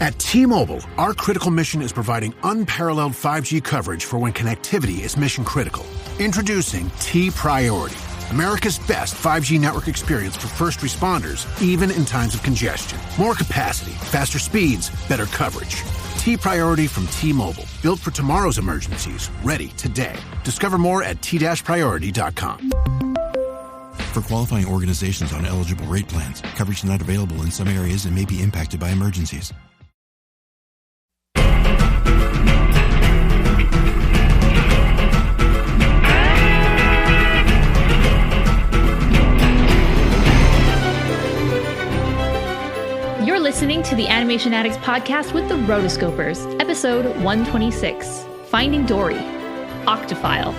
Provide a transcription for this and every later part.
At T-Mobile, our critical mission is providing unparalleled 5G coverage for when connectivity is mission critical. Introducing T-Priority, America's best 5G network experience for first responders, even in times of congestion. More capacity, faster speeds, better coverage. T-Priority from T-Mobile, built for tomorrow's emergencies, ready today. Discover more at t-priority.com. For qualifying organizations on eligible rate plans, coverage not available in some areas and may be impacted by emergencies. You're listening to the Animation Addicts podcast with the Rotoscopers, episode 126, Finding Dory, Octophile.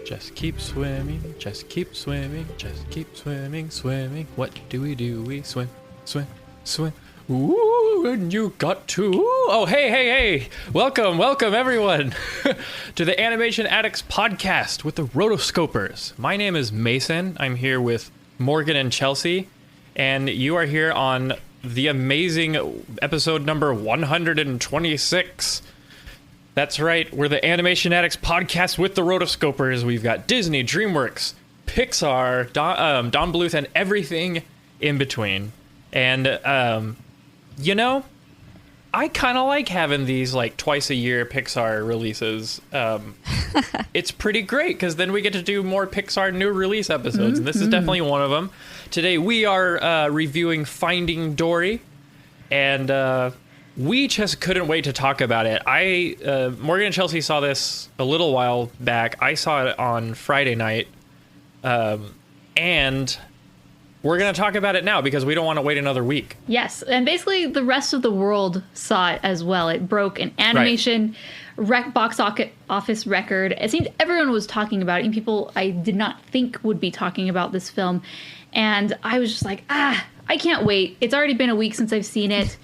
Just keep swimming, just keep swimming, just keep swimming, swimming. What do? We swim, swim, swim. Ooh, and you got to... Oh, hey. Welcome everyone to the Animation Addicts podcast with the Rotoscopers. My name is Mason. I'm here with Morgan and Chelsea, and you are here on the amazing episode number 126. That's right. We're the Animation Addicts podcast with the Rotoscopers. We've got Disney, DreamWorks, Pixar, Don Bluth, and everything in between. And, you know, I kind of like having these like twice a year Pixar releases. It's pretty great because then we get to do more Pixar new release episodes. And this is definitely one of them. Today we are reviewing Finding Dory. And we just couldn't wait to talk about it. Morgan and Chelsea saw this a little while back. I saw it on Friday night. And we're going to talk about it now because we don't want to wait another week. Yes, and basically the rest of the world saw it as well. It broke an animation box office record. It seemed everyone was talking about it, even people I did not think would be talking about this film. And I was just like, I can't wait. It's already been a week since I've seen it.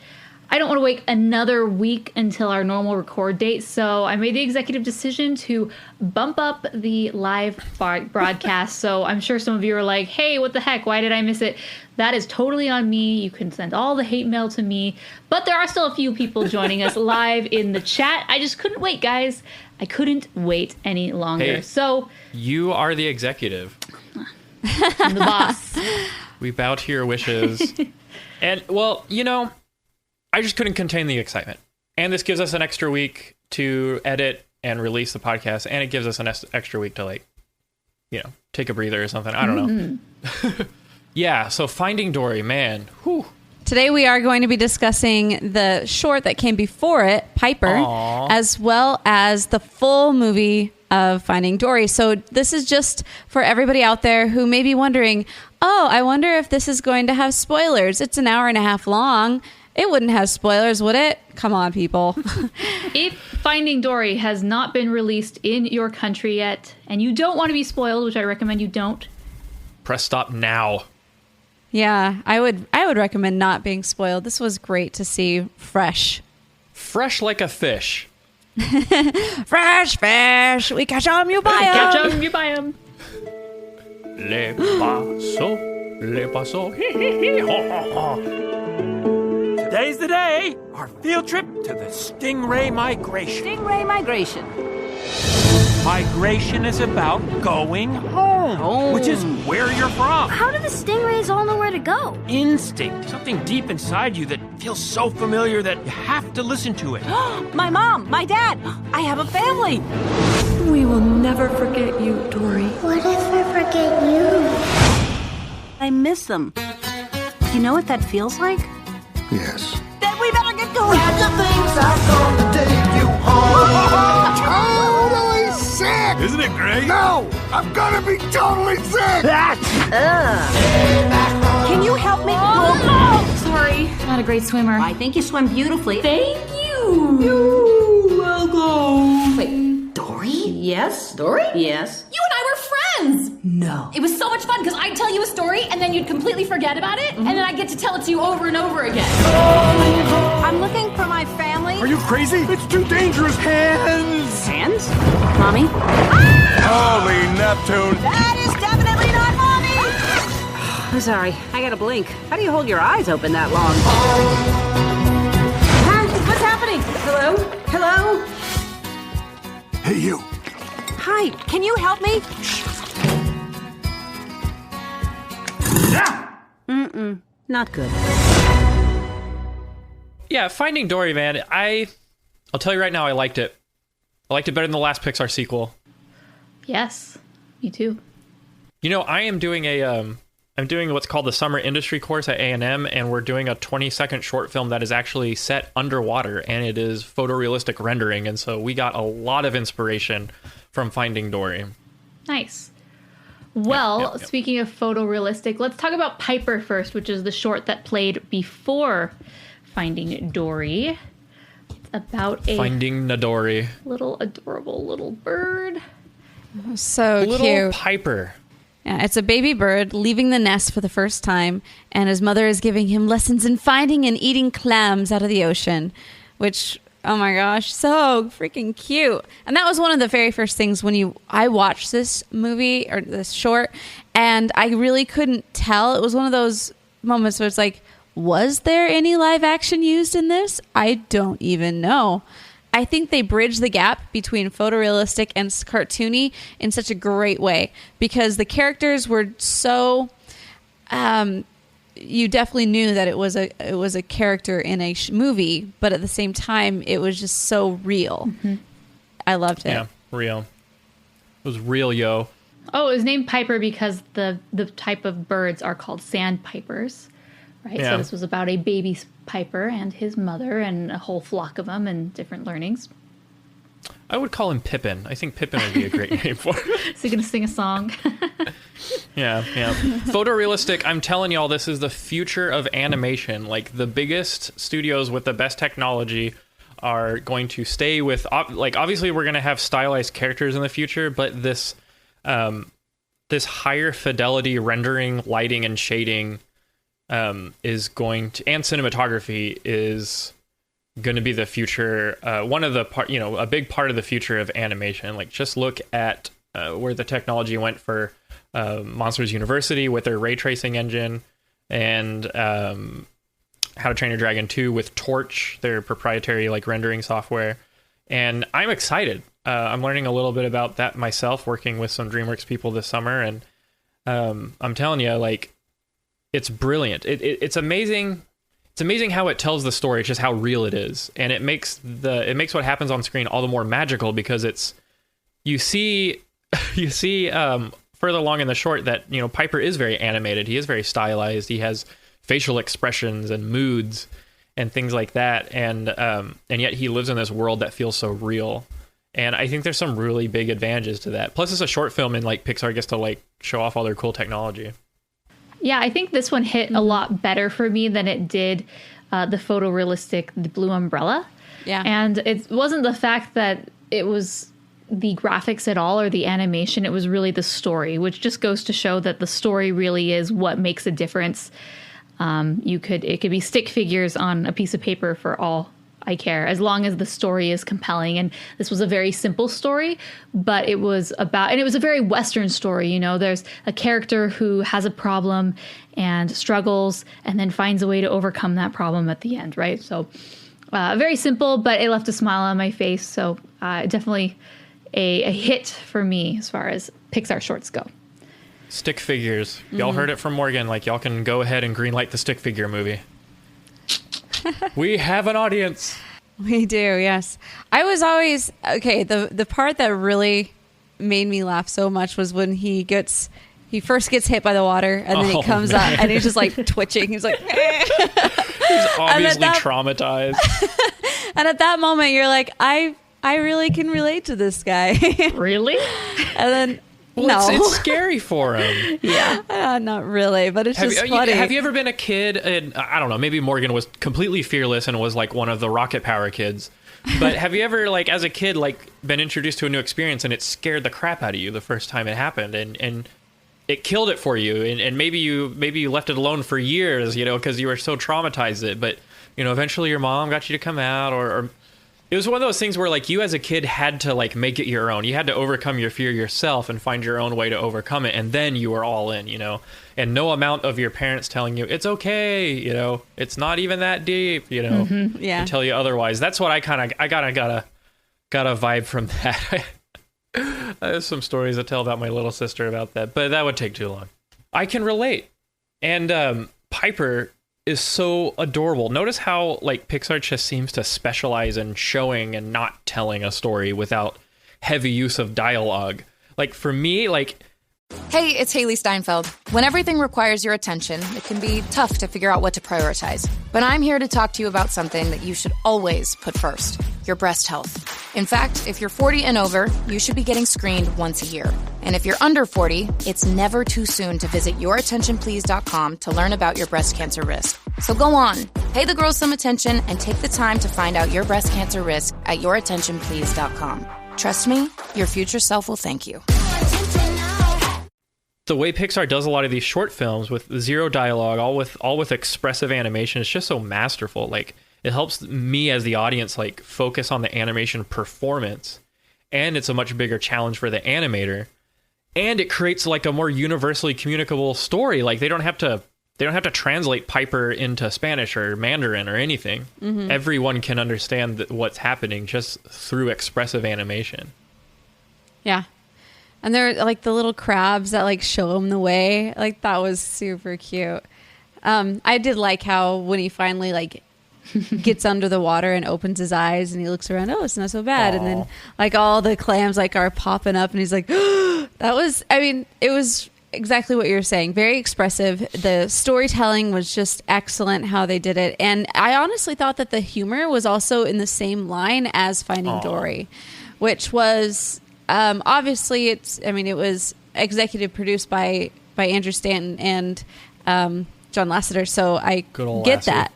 I don't want to wait another week until our normal record date, so I made the executive decision to bump up the live broadcast. So I'm sure some of you are like, hey, what the heck? Why did I miss it? That is totally on me. You can send all the hate mail to me. But there are still a few people joining us live in the chat. I just couldn't wait, guys. I couldn't wait any longer. Hey, so you are the executive. I'm the boss. We bow to your wishes. And, well, you know, I just couldn't contain the excitement. And this gives us an extra week to edit and release the podcast. And it gives us an extra week to, like, you know, take a breather or something. I don't know. Yeah, so Finding Dory, man. Whew. Today we are going to be discussing the short that came before it, Piper, as well as the full movie of Finding Dory. So this is just for everybody out there who may be wondering, oh, I wonder if this is going to have spoilers. It's an hour and a half long. It wouldn't have spoilers, would it? Come on, people. If Finding Dory has not been released in your country yet, and you don't want to be spoiled, which I recommend you don't, press stop now. Yeah, I would recommend not being spoiled. This was great to see fresh. Fresh like a fish. Fresh fish. We catch 'em, you buy 'em. Catch 'em, you buy 'em. Le paso. Today's the day! Our field trip to the Stingray Migration. Stingray Migration. Migration is about going home, which is where you're from. How do the stingrays all know where to go? Instinct, something deep inside you that feels so familiar that you have to listen to it. My mom, my dad, I have a family. We will never forget you, Dory. What if I forget you? I miss them. You know what that feels like? Yes. Then we better get going. Totally sick! Isn't it great? No! I'm gonna be totally sick! Can you help me? Sorry, not a great swimmer. I think you swim beautifully. Thank you. You're welcome. Wait, Dory? Yes? Dory? Yes. You and I were friends! No. It was so much fun because I'd tell you a story and then you'd completely forget about it, and then I'd get to tell it to you over and over again. I'm looking for my family. Are you crazy? It's too dangerous. Hands! Hands? Mommy? Holy up, Toon. That is definitely not Mommy! I'm sorry, I gotta blink. How do you hold your eyes open that long? What's happening? Hello? Hello? Hey, you. Hi, can you help me? Mm-mm, not good. Yeah, Finding Dory, man. I'll tell you right now, I liked it. I liked it better than the last Pixar sequel. Yes, me too. You know, I am doing I'm doing what's called the summer industry course at A&M, and we're doing a 20-second short film that is actually set underwater, and it is photorealistic rendering, and so we got a lot of inspiration from Finding Dory. Nice. Well, speaking of photorealistic, let's talk about Piper first, which is the short that played before Finding Dory. It's about a Finding Dory. Little adorable little bird. So little cute. Piper. Yeah, it's a baby bird leaving the nest for the first time, and his mother is giving him lessons in finding and eating clams out of the ocean, which, oh my gosh, so freaking cute. And that was one of the very first things when I watched this movie, or this short, and I really couldn't tell. It was one of those moments where it's like, was there any live action used in this? I don't even know. I think they bridge the gap between photorealistic and cartoony in such a great way, because the characters were so you definitely knew that it was a character in a movie, but at the same time it was just so real. Mm-hmm. I loved it. Yeah, real. It was real, yo. Oh, it was named Piper because the type of birds are called sandpipers. Right, yeah. So this was about a baby piper and his mother and a whole flock of them and different learnings. I would call him Pippin. I think Pippin would be a great name for him. Is he going to sing a song? Yeah. Photorealistic, I'm telling y'all, this is the future of animation. Like, the biggest studios with the best technology are going to stay with... Like, obviously, we're going to have stylized characters in the future, but this higher fidelity rendering, lighting, and shading... is going to, and cinematography is going to be the future. One of the a big part of the future of animation. Like, just look at where the technology went for Monsters University with their ray tracing engine, and How to Train Your Dragon 2 with Torch, their proprietary rendering software. And I'm excited. I'm learning a little bit about that myself, working with some DreamWorks people this summer, and I'm telling you, it's brilliant. It's amazing. It's amazing how it tells the story. It's just how real it is, and it makes what happens on screen all the more magical, because you see further along in the short that Piper is very animated. He is very stylized. He has facial expressions and moods and things like that, and yet he lives in this world that feels so real. And I think there's some really big advantages to that. Plus, it's a short film, and Pixar gets to show off all their cool technology. Yeah, I think this one hit a lot better for me than it did the photorealistic The Blue Umbrella. Yeah. And it wasn't the fact that it was the graphics at all or the animation. It was really the story, which just goes to show that the story really is what makes a difference. It could be stick figures on a piece of paper for all I care, as long as the story is compelling. And this was a very simple story, but it was a very Western story. There's a character who has a problem and struggles and then finds a way to overcome that problem at the end, right? So very simple, but it left a smile on my face. So definitely a hit for me as far as Pixar shorts go. Stick figures. Y'all heard it from Morgan. Y'all can go ahead and greenlight the stick figure movie. We have an audience. We do, yes. I was always the part that really made me laugh so much was when he first gets hit by the water, and then he comes up and he's just twitching. He's like, he's obviously traumatized. And at that moment you're like, I really can relate to this guy. Really? And then well, it's scary for him. Yeah. Not really, but it's just funny. Have you ever been a kid, and I don't know, maybe Morgan was completely fearless and was one of the rocket power kids, but have you ever, as a kid, been introduced to a new experience and it scared the crap out of you the first time it happened, and it killed it for you, and maybe you left it alone for years, because you were so traumatized it, but, eventually your mom got you to come out, or it was one of those things where like you as a kid had to like make it your own. You had to overcome your fear yourself and find your own way to overcome it, and then you were all in, you know. And no amount of your parents telling you it's okay, you know, it's not even that deep, you know, Yeah. to tell you otherwise. That's what I got a vibe from that. I have some stories to tell about my little sister about that, but that would take too long. I can relate. And Piper is so adorable. Notice how like Pixar just seems to specialize in showing and not telling a story without heavy use of dialogue. Like for me, like... Hey, it's Haley Steinfeld. When everything requires your attention, it can be tough to figure out what to prioritize. But I'm here to talk to you about something that you should always put first, your breast health. In fact, if you're 40 and over, you should be getting screened once a year. And if you're under 40, it's never too soon to visit yourattentionplease.com to learn about your breast cancer risk. So go on, pay the girls some attention and take the time to find out your breast cancer risk at yourattentionplease.com. Trust me, your future self will thank you. The way Pixar does a lot of these short films with zero dialogue, all with expressive animation, is just so masterful. Like it helps me as the audience like focus on the animation performance, and it's a much bigger challenge for the animator, and it creates like a more universally communicable story. Like they don't have to translate Piper into Spanish or Mandarin or anything. Everyone can understand what's happening just through expressive animation. Yeah. And they're like the little crabs that like show him the way. Like that was super cute. I did like how when he finally like gets under the water and opens his eyes and he looks around, oh, it's not so bad. Aww. And then like all the clams like are popping up and he's like, it was exactly what you're saying. Very expressive. The storytelling was just excellent how they did it. And I honestly thought that the humor was also in the same line as Finding Dory, which was... obviously it was executive produced by Andrew Stanton and John Lasseter, so I get that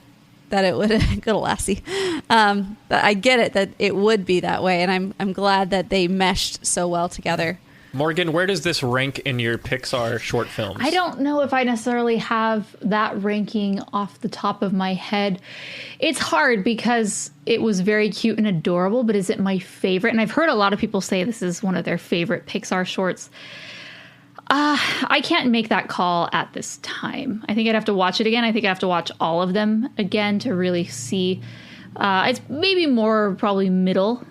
it would good old Lassie. But I get it that it would be that way, and I'm glad that they meshed so well together. Morgan, where does this rank in your Pixar short films? I don't know if I necessarily have that ranking off the top of my head. It's hard because it was very cute and adorable, but is it my favorite? And I've heard a lot of people say this is one of their favorite Pixar shorts. I can't make that call at this time. I think I'd have to watch it again. I think I have to watch all of them again to really see. It's maybe more probably middle.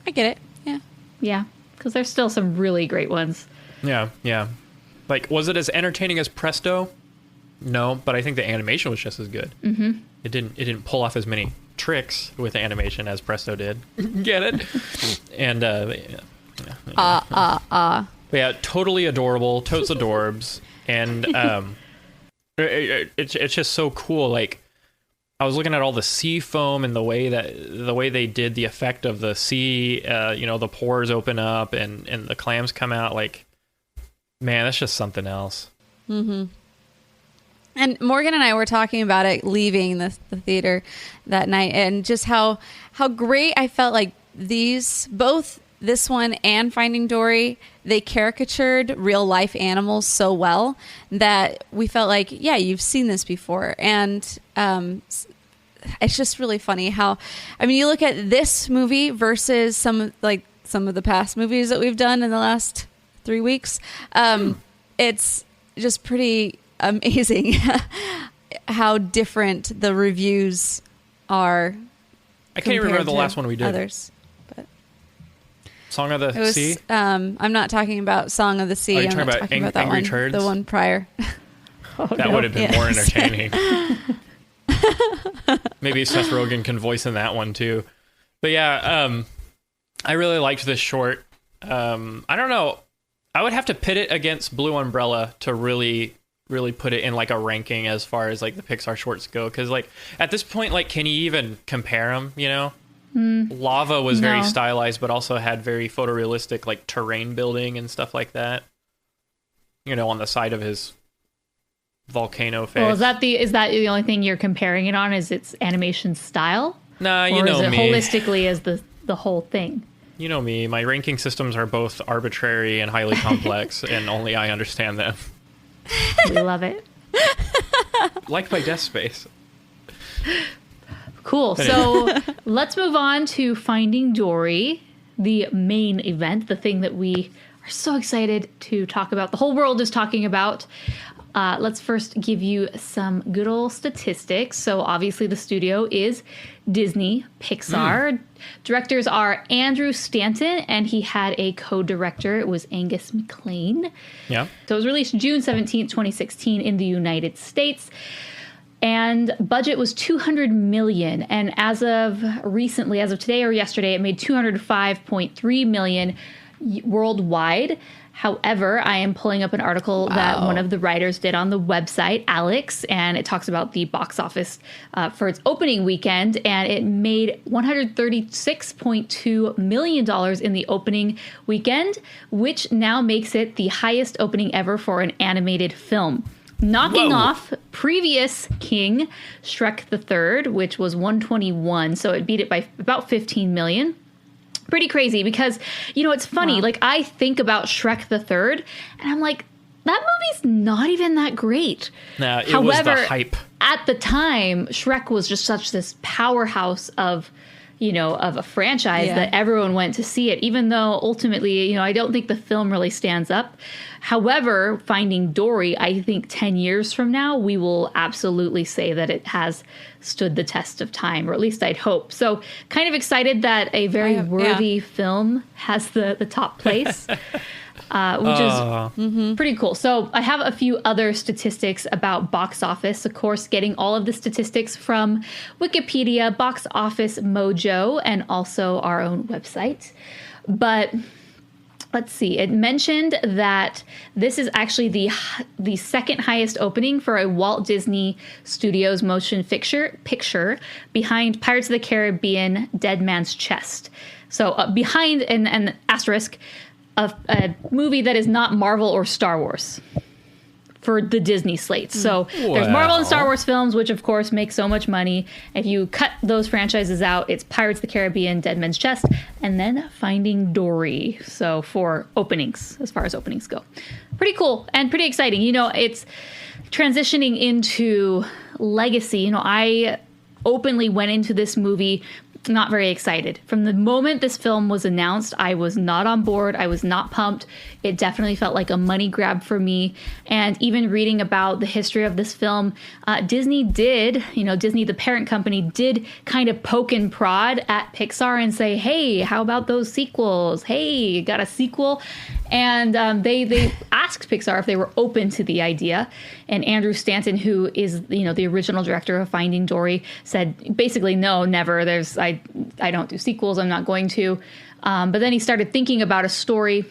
I get it. Yeah. Yeah. Because there's still some really great ones. Yeah. Like, was it as entertaining as Presto? No, but I think the animation was just as good. Mm-hmm. It didn't pull off as many tricks with the animation as Presto did. Get it? And yeah, totally adorable, totes adorbs, and it's just so cool. Like, I was looking at all the sea foam and the way they did the effect of the sea, the pores open up and the clams come out. Like, man, that's just something else. Mm-hmm. And Morgan and I were talking about it leaving the theater that night, and just how great I felt like both this one and Finding Dory, they caricatured real life animals so well that we felt like, yeah, you've seen this before. And it's just really funny how, you look at this movie versus some of the past movies that we've done in the last 3 weeks. It's just pretty amazing how different the reviews are. I can't even remember the last one we did. Others. Song of the Sea? I'm not talking about Song of the Sea. Oh, you're I'm talking not about talking about that Angry one. Turds? The one prior. That would have been more entertaining. Maybe Seth Rogen can voice in that one too. But yeah, I really liked this short. I don't know. I would have to pit it against Blue Umbrella to really put it in like a ranking as far as like the Pixar shorts go. Because like at this point, like, can you even compare them? You know? Lava was very stylized, but also had very photorealistic like terrain building and stuff like that. On the side of his volcano face. Well, is that the only thing you're comparing it on? Is its animation style? Nah, or is it holistically as the whole thing? You know me. My ranking systems are both arbitrary and highly complex, and only I understand them. We love it. Like my desk space. Cool. So let's move on to Finding Dory, the main event, the thing that we are so excited to talk about. The whole world is talking about. Let's first give you some good old statistics. So obviously the studio is Disney, Pixar. Directors are Andrew Stanton, and he had a co-director. It was Angus MacLean. Yeah. So it was released June 17th, 2016 in the United States. And budget was $200 million. And as of recently, as of today or yesterday, it made $205.3 million worldwide. However, I am pulling up an article that one of the writers did on the website, Alex, and it talks about the box office for its opening weekend, and it made $136.2 million in the opening weekend, which now makes it the highest opening ever for an animated film. Knocking off previous King, Shrek the Third, which was 121, so it beat it by about 15 million. Pretty crazy because, you know, it's funny. Like, I think about Shrek the Third, and I'm like, that movie's not even that great. Nah, it However, was the hype. At the time, Shrek was just such this powerhouse of, you know, of a franchise that everyone went to see it, even though ultimately, you know, I don't think the film really stands up. However, Finding Dory, I think 10 years from now, we will absolutely say that it has stood the test of time, or at least I'd hope. So kind of excited that a very worthy film has the top place. Which is pretty cool. So I have a few other statistics about box office. Of course, getting all of the statistics from Wikipedia, Box Office Mojo, and also our own website. But let's see. It mentioned that this is actually the second highest opening for a Walt Disney Studios motion picture behind Pirates of the Caribbean, Dead Man's Chest. So behind an asterisk, a movie that is not Marvel or Star Wars for the Disney slates. So there's Marvel and Star Wars films, which of course make so much money. If you cut those franchises out, it's Pirates of the Caribbean, Dead Man's Chest, and then Finding Dory. So for openings, as far as openings go. Pretty cool and pretty exciting. You know, it's transitioning into legacy. You know, I openly went into this movie not very excited. From the moment this film was announced, I was not on board. I was not pumped. It definitely felt like a money grab for me. And even reading about the history of this film, Disney, the parent company, did kind of poke and prod at Pixar and say, hey, how about those sequels? Hey, you got a sequel? And they asked Pixar if they were open to the idea. And Andrew Stanton, who is, you know, the original director of Finding Dory, said basically, no, never. I don't do sequels. I'm not going to. But then he started thinking about a story,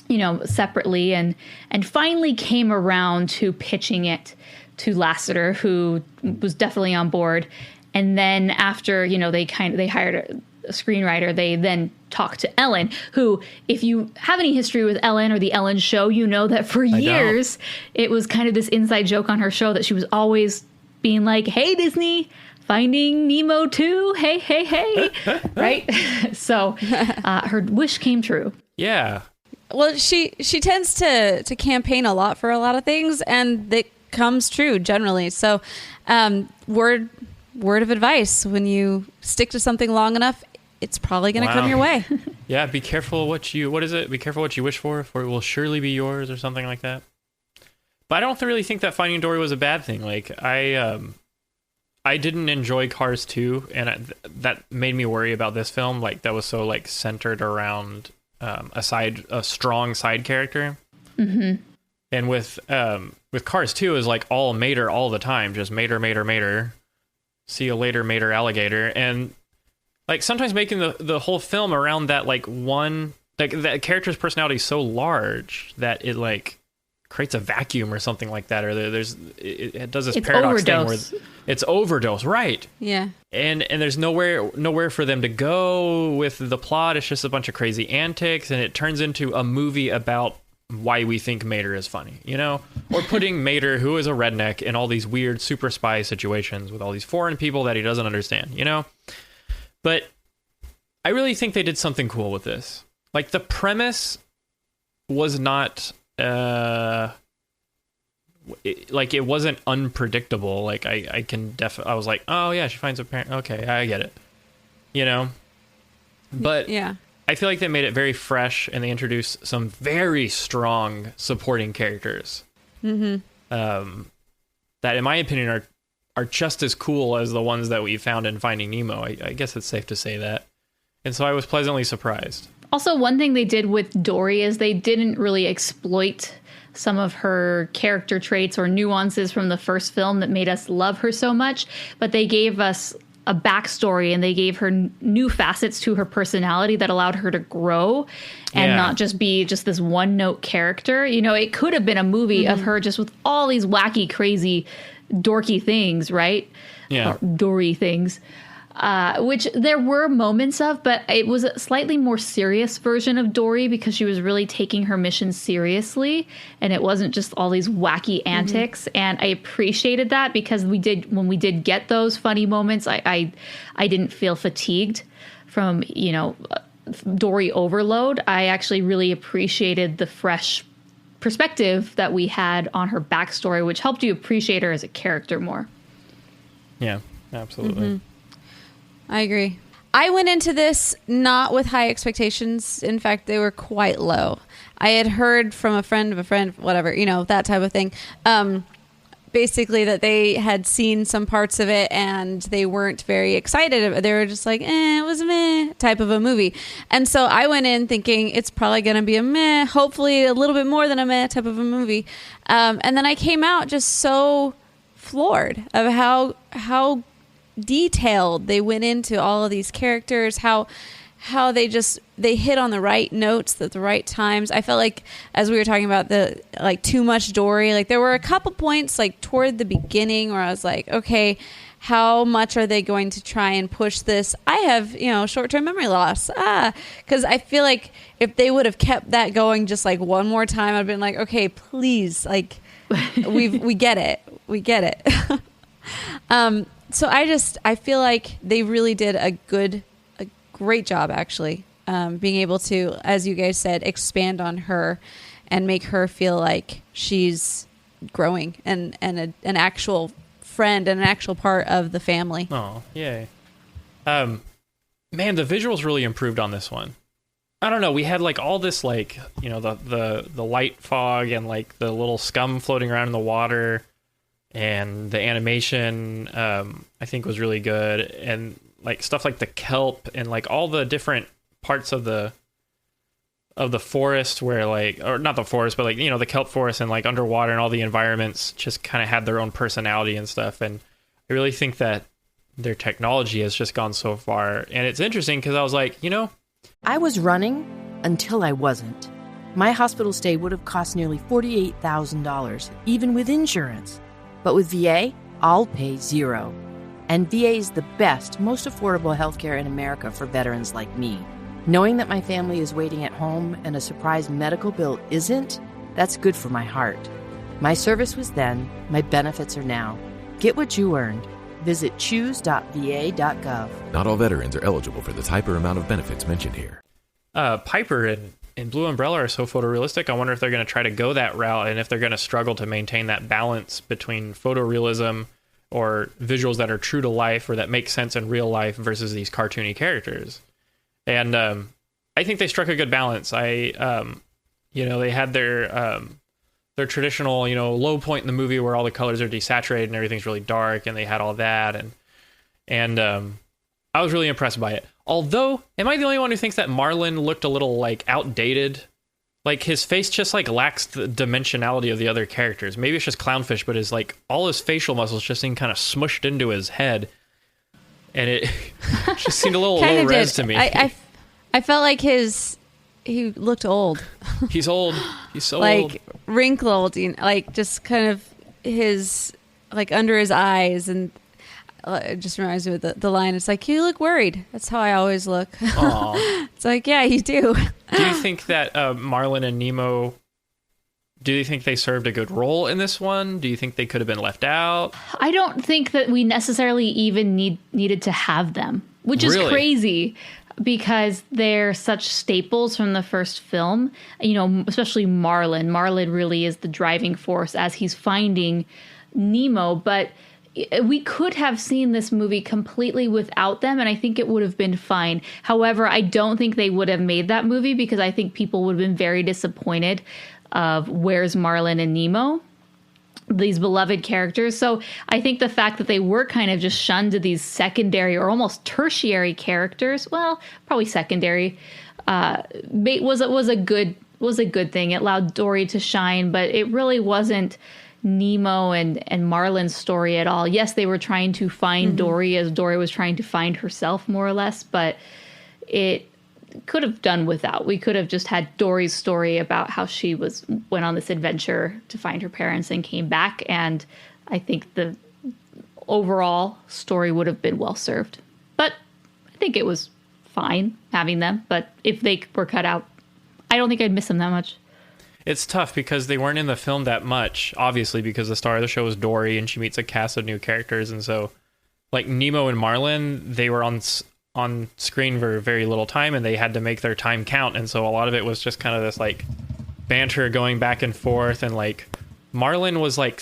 you know, separately, and finally came around to pitching it to Lasseter, who was definitely on board. And then after, you know, they hired a screenwriter, they then talked to Ellen, who, if you have any history with Ellen or the Ellen show, you know that for years it was kind of this inside joke on her show that she was always being like, hey, Disney, Finding Nemo 2, hey, right? So her wish came true. Yeah. Well, she tends to campaign a lot for a lot of things, and it comes true generally. So word of advice, when you stick to something long enough, it's probably going to come your way. Yeah, be careful be careful what you wish for it will surely be yours, or something like that. But I don't really think that Finding Dory was a bad thing. Like, I didn't enjoy Cars 2, and that made me worry about this film. Like, that was so, like, centered around a strong side character. Mm-hmm. And with Cars 2 is like all Mater all the time, just Mater. See you later, Mater alligator. And like sometimes making the whole film around that like one, like that character's personality is so large that it like creates a vacuum or something like that, or it does this paradox thing where it's overdose, right? Yeah. And there's nowhere for them to go with the plot. It's just a bunch of crazy antics, and it turns into a movie about why we think Mater is funny, you know? Or putting Mater, who is a redneck, in all these weird super spy situations with all these foreign people that he doesn't understand, you know? But I really think they did something cool with this. Like, the premise was not it wasn't unpredictable. Like I was like, oh yeah, she finds a parent. Okay, I get it. You know, but yeah, I feel like they made it very fresh, and they introduced some very strong supporting characters. Mm-hmm. That, in my opinion, are just as cool as the ones that we found in Finding Nemo. I guess it's safe to say that. And so I was pleasantly surprised. Also, one thing they did with Dory is they didn't really exploit some of her character traits or nuances from the first film that made us love her so much, but they gave us a backstory and they gave her new facets to her personality that allowed her to grow and not just be just this one note character. You know, it could have been a movie of her just with all these wacky, crazy, dorky things, right? Yeah. Or Dory things. Which there were moments of, but it was a slightly more serious version of Dory because she was really taking her mission seriously, and it wasn't just all these wacky antics. And I appreciated that because when we did get those funny moments, I didn't feel fatigued from, you know, Dory overload. I actually really appreciated the fresh perspective that we had on her backstory, which helped you appreciate her as a character more. Yeah, absolutely. I agree. I went into this not with high expectations. In fact, they were quite low. I had heard from a friend of a friend, whatever, you know, that type of thing. Basically that they had seen some parts of it and they weren't very excited. They were just like, it was a meh type of a movie. And so I went in thinking it's probably going to be a meh, hopefully a little bit more than a meh type of a movie. And then I came out just so floored of how detailed they went into all of these characters, how they hit on the right notes at the right times. I felt like, as we were talking about the like too much Dory, like there were a couple points like toward the beginning where I was like, okay, how much are they going to try and push this? I have, you know, short-term memory loss. Because I feel like if they would have kept that going just like one more time, I'd been like, okay, please, like we get it. So I feel like they really did a great job, actually, being able to, as you guys said, expand on her and make her feel like she's growing and an actual friend and an actual part of the family. Oh, yay. Man, the visuals really improved on this one. I don't know. We had like all this, like, you know, the light fog and like the little scum floating around in the water. And the animation, I think, was really good. And like stuff like the kelp and like all the different parts of the forest where like, or not the forest, but like, you know, the kelp forest and like underwater and all the environments just kind of had their own personality and stuff. And I really think that their technology has just gone so far. And it's interesting because I was like, you know, I was running until I wasn't. My hospital stay would have cost nearly $48,000, even with insurance. But with VA, I'll pay $0. And VA is the best, most affordable healthcare in America for veterans like me. Knowing that my family is waiting at home and a surprise medical bill isn't, that's good for my heart. My service was then, my benefits are now. Get what you earned. Visit choose.va.gov. Not all veterans are eligible for the type or amount of benefits mentioned here. Piper and Blue Umbrella are so photorealistic. I wonder if they're going to try to go that route and if they're going to struggle to maintain that balance between photorealism or visuals that are true to life or that make sense in real life versus these cartoony characters. And I think they struck a good balance. You know, they had their traditional, you know, low point in the movie where all the colors are desaturated and everything's really dark, and they had all that, and I was really impressed by it. Although, am I the only one who thinks that Marlin looked a little like outdated? Like his face just like lacks the dimensionality of the other characters. Maybe it's just clownfish, but his like all his facial muscles just seem kind of smushed into his head, and it just seemed a little low res to me. I felt like he looked old. He's old. He's so like old. Wrinkled, you know, like just kind of his like under his eyes, and it just reminds me of the line. It's like, you look worried. That's how I always look. It's like, yeah, you do. Do you think that Marlin and Nemo, do you think they served a good role in this one? Do you think they could have been left out? I don't think that we necessarily even needed to have them, which is crazy. because they're such staples from the first film, you know, especially Marlin. Marlin really is the driving force as he's finding Nemo, but we could have seen this movie completely without them, and I think it would have been fine. However, I don't think they would have made that movie because I think people would have been very disappointed of where's Marlin and Nemo, these beloved characters. So I think the fact that they were kind of just shunned to these secondary or almost tertiary characters, well, probably secondary, was a good thing. It allowed Dory to shine, but it really wasn't Nemo and Marlin's story at all. Yes, they were trying to find Dory as Dory was trying to find herself, more or less, but it could have done without. We could have just had Dory's story about how she went on this adventure to find her parents and came back, and I think the overall story would have been well served. But I think it was fine having them, but if they were cut out, I don't think I'd miss them that much. It's tough because they weren't in the film that much, obviously, because the star of the show is Dory and she meets a cast of new characters. And so, like Nemo and Marlin, they were on screen for very little time and they had to make their time count. And so a lot of it was just kind of this like banter going back and forth. And like Marlin was like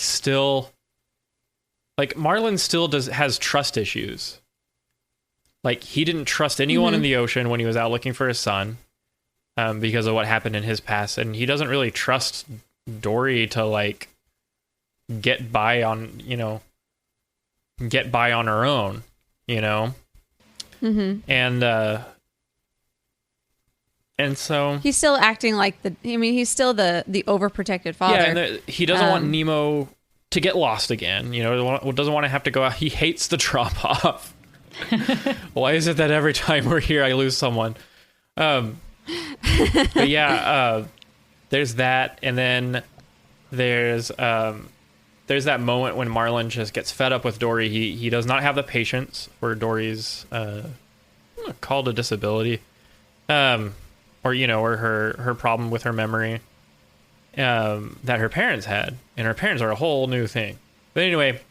Marlin still has trust issues. Like he didn't trust anyone in the ocean when he was out looking for his son. Because of what happened in his past, and he doesn't really trust Dory to like get by on her own, you know. And so he's still acting like he's still the overprotected father. Yeah, and he doesn't want Nemo to get lost again. You know, doesn't want to have to go out. He hates the drop off. Why is it that every time we're here, I lose someone? But yeah, there's that, and then there's that moment when Marlin just gets fed up with Dory. He does not have the patience for Dory's called a disability, or her problem with her memory that her parents had, and her parents are a whole new thing. But anyway,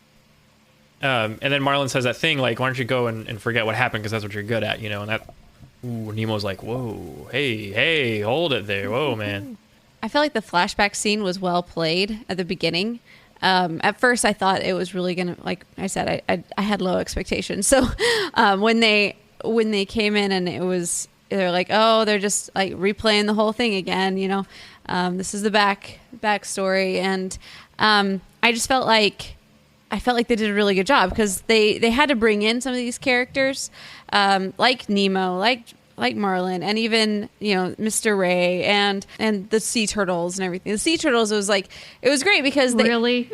and then Marlin says that thing like, "Why don't you go and forget what happened because that's what you're good at," you know, and that. Ooh, Nemo's like, whoa, hey, hold it there. Whoa, man. I feel like the flashback scene was well played at the beginning. At first, I thought it was really going to, like I said, I had low expectations. So when they came in and they're like, oh, they're just like replaying the whole thing again, you know. This is the backstory. And I just felt like they did a really good job because they had to bring in some of these characters, like Nemo, like Marlin, and even, you know, Mr. Ray and the sea turtles and everything. The sea turtles was great because they really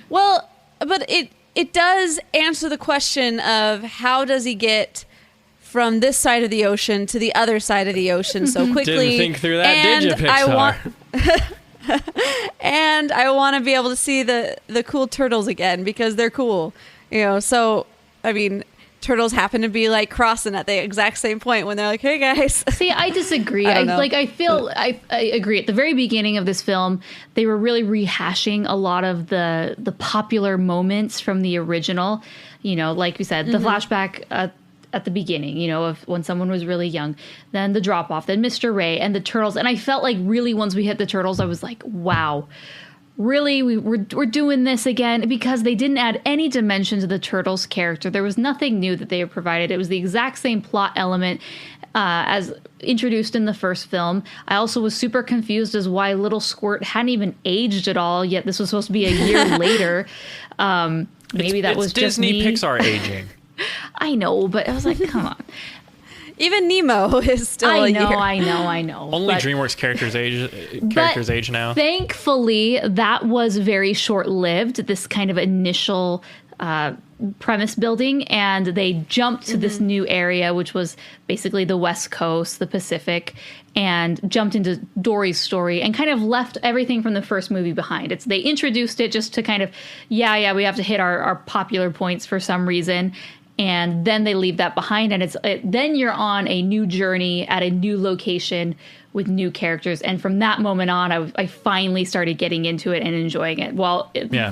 well, but it does answer the question of how does he get from this side of the ocean to the other side of the ocean so quickly. Didn't think through that, did you, Pixar? And I want to be able to see the cool turtles again because they're cool, you know. So I mean, turtles happen to be like crossing at the exact same point when they're like, "Hey guys." See, I disagree. I agree. At the very beginning of this film, they were really rehashing a lot of the popular moments from the original. You know, like we said, the flashback at the beginning, you know, of when someone was really young, then the drop off, then Mr. Ray and the turtles. And I felt like really once we hit the turtles, I was like, wow, really, we're doing this again, because they didn't add any dimension to the turtles character. There was nothing new that they had provided. It was the exact same plot element as introduced in the first film. I also was super confused as why Little Squirt hadn't even aged at all, yet this was supposed to be a year later. Maybe that was just Disney me. Pixar aging. I know, but I was like, come on. Even Nemo is still a year. I know. Only DreamWorks characters age now. Thankfully, that was very short-lived, this kind of initial premise building, and they jumped to this new area, which was basically the West Coast, the Pacific, and jumped into Dory's story and kind of left everything from the first movie behind. They introduced it just to kind of, we have to hit our popular points for some reason. And then they leave that behind, and then you're on a new journey at a new location with new characters. And from that moment on, I finally started getting into it and enjoying it.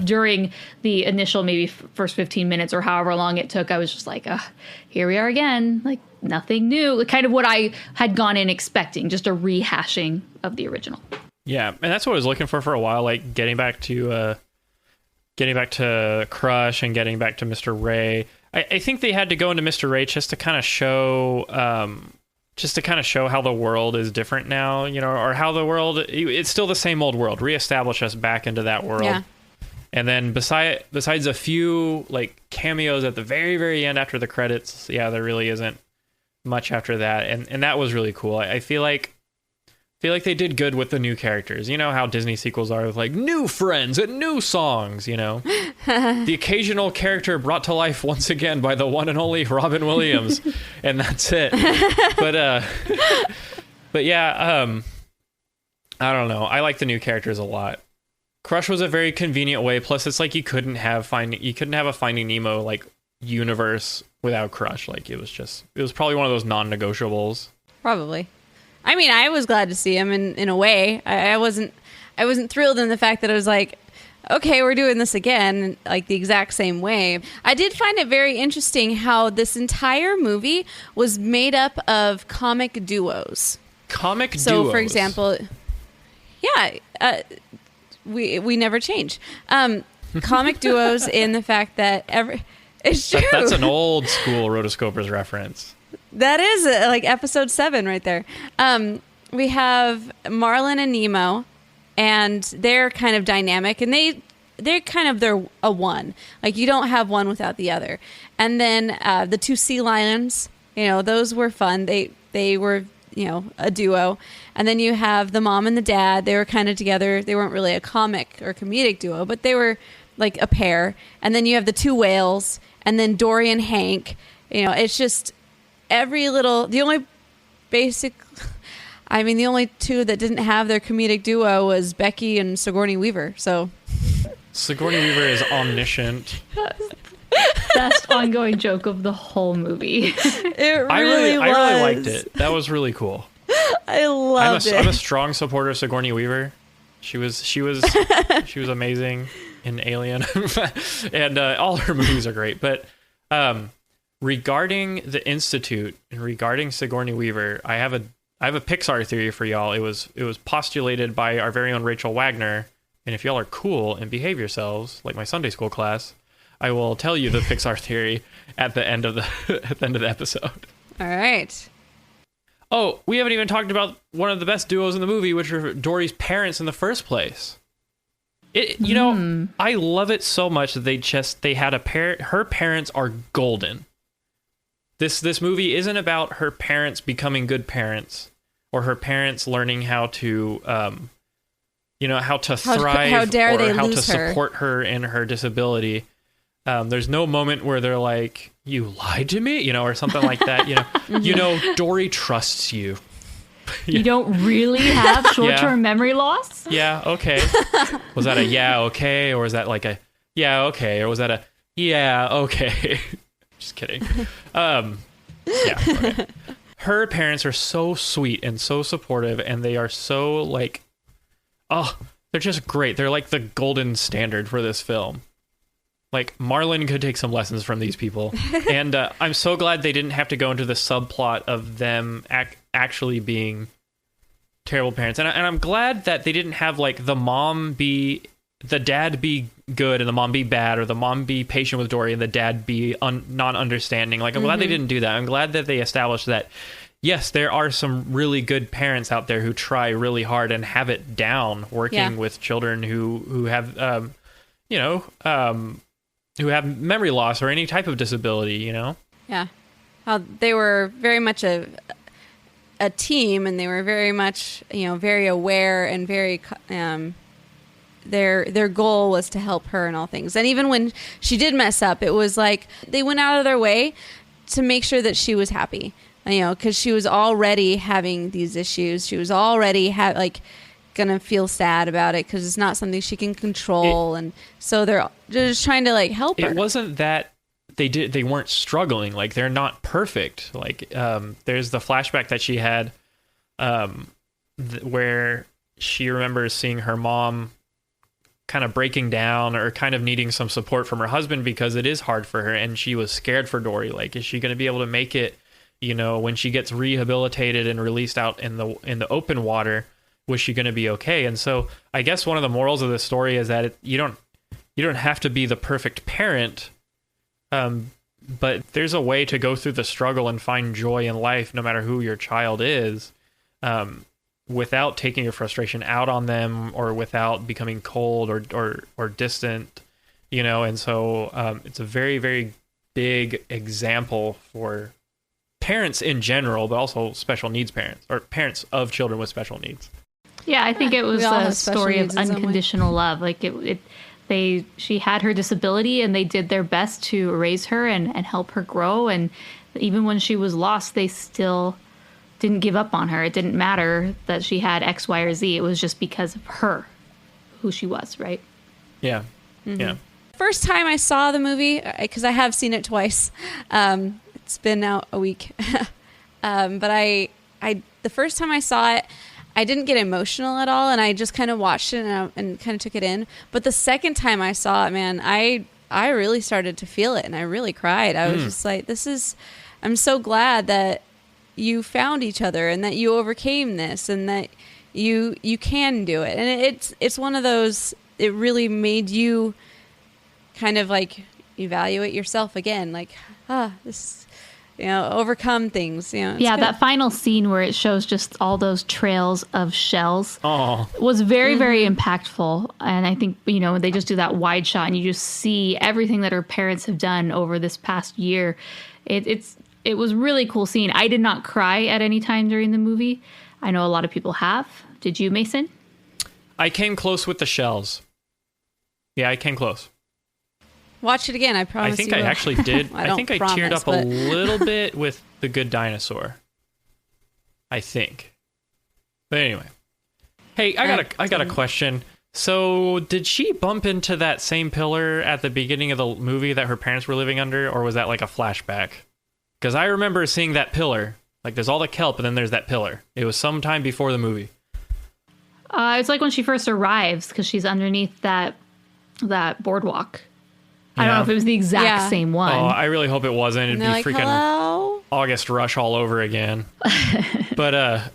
During the initial maybe first 15 minutes or however long it took, I was just like, here we are again. Like, nothing new. Kind of what I had gone in expecting, just a rehashing of the original. Yeah, and that's what I was looking for a while, like getting back to Crush and getting back to Mr. Ray. I think they had to go into Mr. Ray just to kind of show how the world is different now, or how the world, it's still the same old world. Reestablish us back into that world. Yeah. And then besides a few like cameos at the very, very end after the credits, there really isn't much after that. And that was really cool. I feel like they did good with the new characters. You know how Disney sequels are with like new friends and new songs, The occasional character brought to life once again by the one and only Robin Williams. And that's it. But yeah, I don't know. I like the new characters a lot. Crush was a very convenient way. Plus it's like you couldn't have a Finding Nemo like universe without Crush. Like it was probably one of those non-negotiables. Probably. I mean, I was glad to see him in a way. I wasn't thrilled in the fact that it was like, okay, we're doing this again, like the exact same way. I did find it very interesting how this entire movie was made up of comic duos. So, for example, we never change. Comic duos in the fact that it's true. That's an old school Rotoscopers reference. That is like episode 7 right there. We have Marlin and Nemo, and they're kind of dynamic, and they're a one. Like you don't have one without the other. And then the 2 sea lions, those were fun. They were a duo. And then you have the mom and the dad. They were kind of together. They weren't really a comic or comedic duo, but they were like a pair. And then you have the 2 whales, and then Dory and Hank. It's just the only 2 that didn't have their comedic duo was Becky and Sigourney Weaver. So Sigourney Weaver is omniscient. Best ongoing joke of the whole movie. I really liked it. That was really cool. I loved it. I'm a strong supporter of Sigourney Weaver. She was amazing in Alien, and all her movies are great. But regarding the Institute and regarding Sigourney Weaver, I have a Pixar theory for y'all. It was postulated by our very own Rachel Wagner. And if y'all are cool and behave yourselves, like my Sunday school class, I will tell you the Pixar theory at the end of the episode. All right. Oh, we haven't even talked about one of the best duos in the movie, which are Dory's parents in the first place. I love it so much that they had a parent. Her parents are golden. This movie isn't about her parents becoming good parents or her parents learning how to how to thrive or how to support her in her disability. There's no moment where they're like, you lied to me, or something like that. Dory trusts you. You don't really have short-term memory loss? Yeah, okay. Was that a yeah, okay? Or was that like a yeah, okay? Or was that a yeah, okay? Just kidding. Yeah, okay. Her parents are so sweet and so supportive, and they are so like, they're just great. They're like the golden standard for this film. Like, Marlin could take some lessons from these people. And I'm so glad they didn't have to go into the subplot of them actually being terrible parents. And I'm glad that they didn't have, like, the dad be good and the mom be bad, or the mom be patient with Dory and the dad be non-understanding. Like, I'm glad they didn't do that. I'm glad that they established that, yes, there are some really good parents out there who try really hard and have it down working with children who have, who have memory loss or any type of disability, Yeah. How they were very much a team, and they were very much, very aware and very, their goal was to help her in all things. And even when she did mess up, it was like they went out of their way to make sure that she was happy, because she was already having these issues. She was already gonna feel sad about it because it's not something she can control, and so they're just trying to help her. It wasn't that they weren't struggling. Like, they're not perfect. Like, there's the flashback that she had where she remembers seeing her mom kind of breaking down or kind of needing some support from her husband because it is hard for her, and she was scared for Dory. Like, is she going to be able to make it, when she gets rehabilitated and released out in the open water? Was she going to be okay? And so I guess one of the morals of this story is that you don't have to be the perfect parent, but there's a way to go through the struggle and find joy in life, no matter who your child is, without taking your frustration out on them or without becoming cold or distant, And so it's a very, very big example for parents in general, but also special needs parents or parents of children with special needs. Yeah, I think it was a story of unconditional love. Like she had her disability and they did their best to raise her and help her grow. And even when she was lost, they still didn't give up on her. It didn't matter that she had X, Y, or Z. It was just because of her, who she was, right? Yeah. Mm-hmm. Yeah. First time I saw the movie, because I have seen it twice. It's been now a week. But the first time I saw it, I didn't get emotional at all, and I just kind of watched it and kind of took it in. But the second time I saw it, man, I really started to feel it, and I really cried. I was just like, I'm so glad that you found each other and that you overcame this and that you can do it. And it's one of those, it really made you kind of like evaluate yourself again, like, this, overcome things. Yeah, good. That final scene where it shows just all those trails of shells was very, very impactful. And I think, they just do that wide shot and you just see everything that her parents have done over this past year. It was really cool scene. I did not cry at any time during the movie. I know a lot of people have. Did you, Mason? I came close with the shells. Yeah, I came close. Watch it again, I promise. I think I actually did. I think I teared up a little bit with The Good Dinosaur. I think. But anyway. Hey, I got a question. So, did she bump into that same pillar at the beginning of the movie that her parents were living under, or was that like a flashback? Because I remember seeing that pillar. Like, there's all the kelp, and then there's that pillar. It was sometime before the movie. It's like when she first arrives, because she's underneath that boardwalk. Yeah. I don't know if it was the exact same one. Oh, I really hope it wasn't. It'd be like, freaking hello? August Rush all over again. But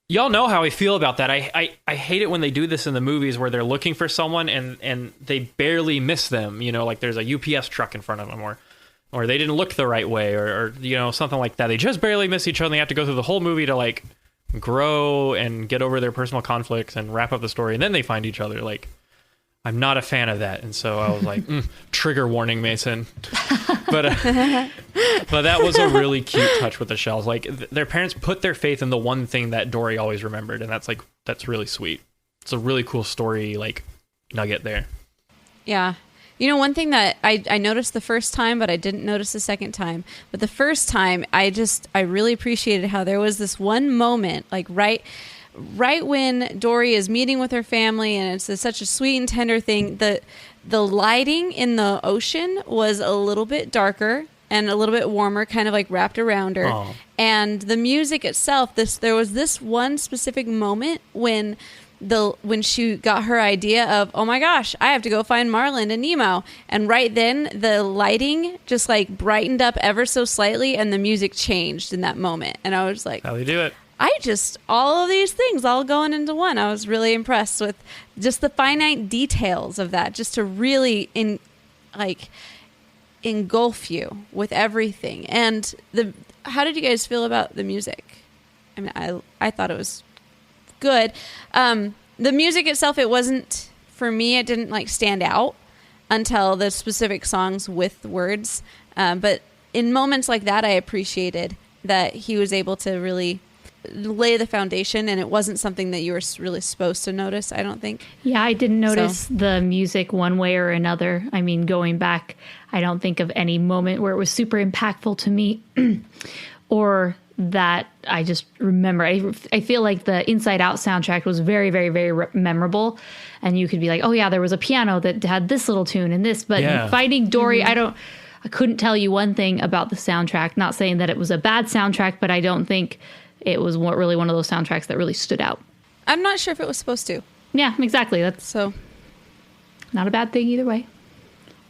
y'all know how I feel about that. I hate it when they do this in the movies where they're looking for someone and they barely miss them. Like there's a UPS truck in front of them, or they didn't look the right way, or something like that. They just barely miss each other. And they have to go through the whole movie to like grow and get over their personal conflicts and wrap up the story, and then they find each other. Like, I'm not a fan of that, and so I was like, trigger warning, Mason. But that was a really cute touch with the shells. Like, their parents put their faith in the one thing that Dory always remembered, and that's really sweet. It's a really cool story, like, nugget there. Yeah. One thing that I noticed the first time, but I didn't notice the second time. But the first time, I really appreciated how there was this one moment, like right when Dory is meeting with her family, and it's such a sweet and tender thing. The lighting in the ocean was a little bit darker and a little bit warmer, kind of like wrapped around her. Aww. And the music itself, there was this one specific moment when she got her idea of, oh my gosh, I have to go find Marlin and Nemo. And right then the lighting just like brightened up ever so slightly and the music changed in that moment. And I was like, how do you do it? All of these things all going into one. I was really impressed with just the finite details of that, just to really engulf you with everything. And how did you guys feel about the music? I mean, I thought it was good. The music itself, it wasn't, for me, it didn't like stand out until the specific songs with words. But in moments like that, I appreciated that he was able to really lay the foundation, and it wasn't something that you were really supposed to notice, I don't think. Yeah, I didn't notice the music one way or another. I mean, going back, I don't think of any moment where it was super impactful to me or that I just remember. I feel like the Inside Out soundtrack was very, very, very memorable, and you could be like, oh yeah, there was a piano that had this little tune and this, but Finding Dory, I couldn't tell you one thing about the soundtrack. Not saying that it was a bad soundtrack, but I don't think it was really one of those soundtracks that really stood out. I'm not sure if it was supposed to. Yeah, exactly. That's so not a bad thing either way.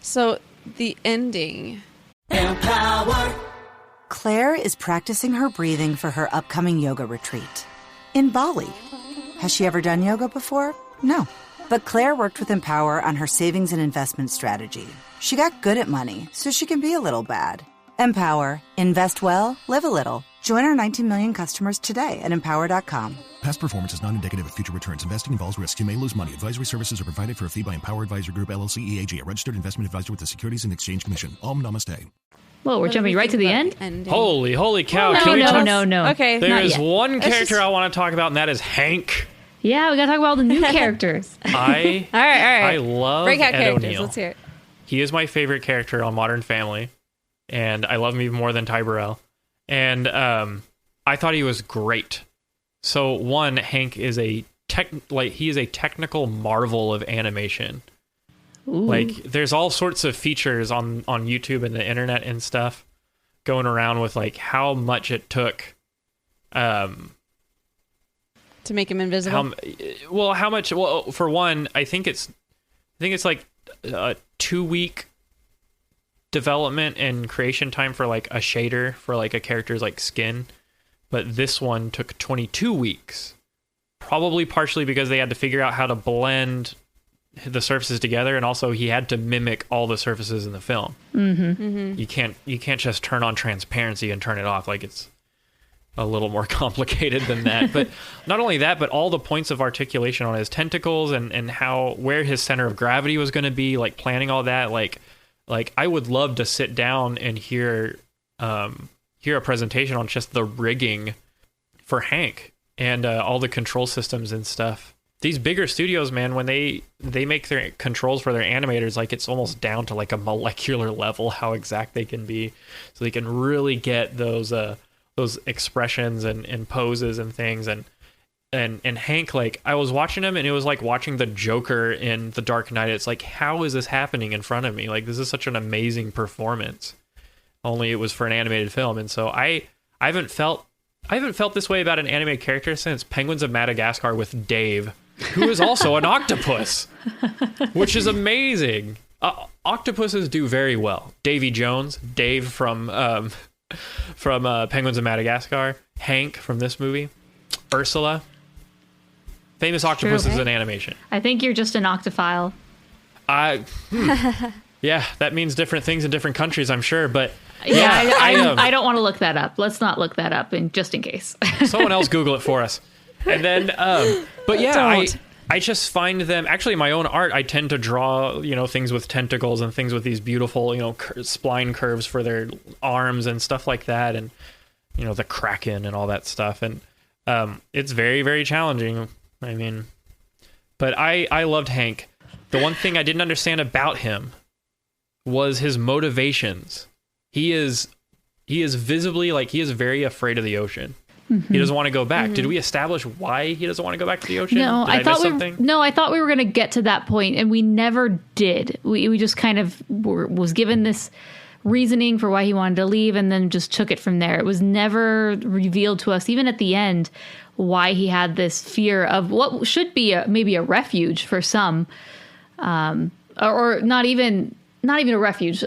So the ending. Empower. Claire is practicing her breathing for her upcoming yoga retreat in Bali. Has she ever done yoga before? No. But Claire worked with Empower on her savings and investment strategy. She got good at money, so she can be a little bad. Empower. Invest well, live a little. Join our 19 million customers today at empower.com. Past performance is not indicative of future returns. Investing involves risks. You may lose money. Advisory services are provided for a fee by Empower Advisor Group, LLC, EAG, a registered investment advisor with the Securities and Exchange Commission. Om Namaste. Well, we're jumping right to the end? Holy cow. No. Okay. There is one character I want to talk about, and that is Hank. Yeah, we got to talk about all the new characters. All right. I love Breakout Ed characters. O'Neill. Let's hear it. He is my favorite character on Modern Family, and I love him even more than Ty Burrell. And I thought he was great. So one, Hank is he is a technical marvel of animation. Ooh. Like there's all sorts of features on YouTube and the internet and stuff going around with like how much it took to make him invisible. How much? Well, for one, I think it's like a 2-week development and creation time for like a shader for like a character's like skin, but this one took 22 weeks, probably partially because they had to figure out how to blend the surfaces together, and also he had to mimic all the surfaces in the film. You can't just turn on transparency and turn it off. Like it's a little more complicated than that. But not only that, but all the points of articulation on his tentacles and where his center of gravity was going to be, like planning all that. Like I would love to sit down and hear a presentation on just the rigging for Hank and all the control systems and stuff. These bigger studios, man, when they make their controls for their animators, like it's almost down to like a molecular level how exact they can be, so they can really get those expressions and poses and things. And Hank, like I was watching him and it was like watching the Joker in The Dark Knight. It's like, how is this happening in front of me? Like this is such an amazing performance. Only it was for an animated film. And so I haven't felt this way about an animated character since Penguins of Madagascar with Dave, who is also an octopus, which is amazing. Octopuses do very well. Davy Jones, Dave from Penguins of Madagascar, Hank from this movie, Ursula. Famous octopuses in animation. I think you're just an octophile. Yeah, that means different things in different countries, I'm sure, but yeah, I don't want to look that up. Let's not look that up, just in case. Someone else Google it for us. And then, but yeah, I just find them, actually in my own art, I tend to draw, things with tentacles and things with these beautiful, spline curves for their arms and stuff like that. And, the Kraken and all that stuff. And it's very, very challenging. I mean, but I loved Hank. The one thing I didn't understand about him was his motivations. He is visibly, like, he is very afraid of the ocean. Mm-hmm. He doesn't want to go back. Mm-hmm. Did we establish why he doesn't want to go back to the ocean? No, I thought we were going to get to that point, and we never did. We just kind of was given this reasoning for why he wanted to leave, and then just took it from there. It was never revealed to us, even at the end, why he had this fear of what should be maybe a refuge for some, or not even a refuge.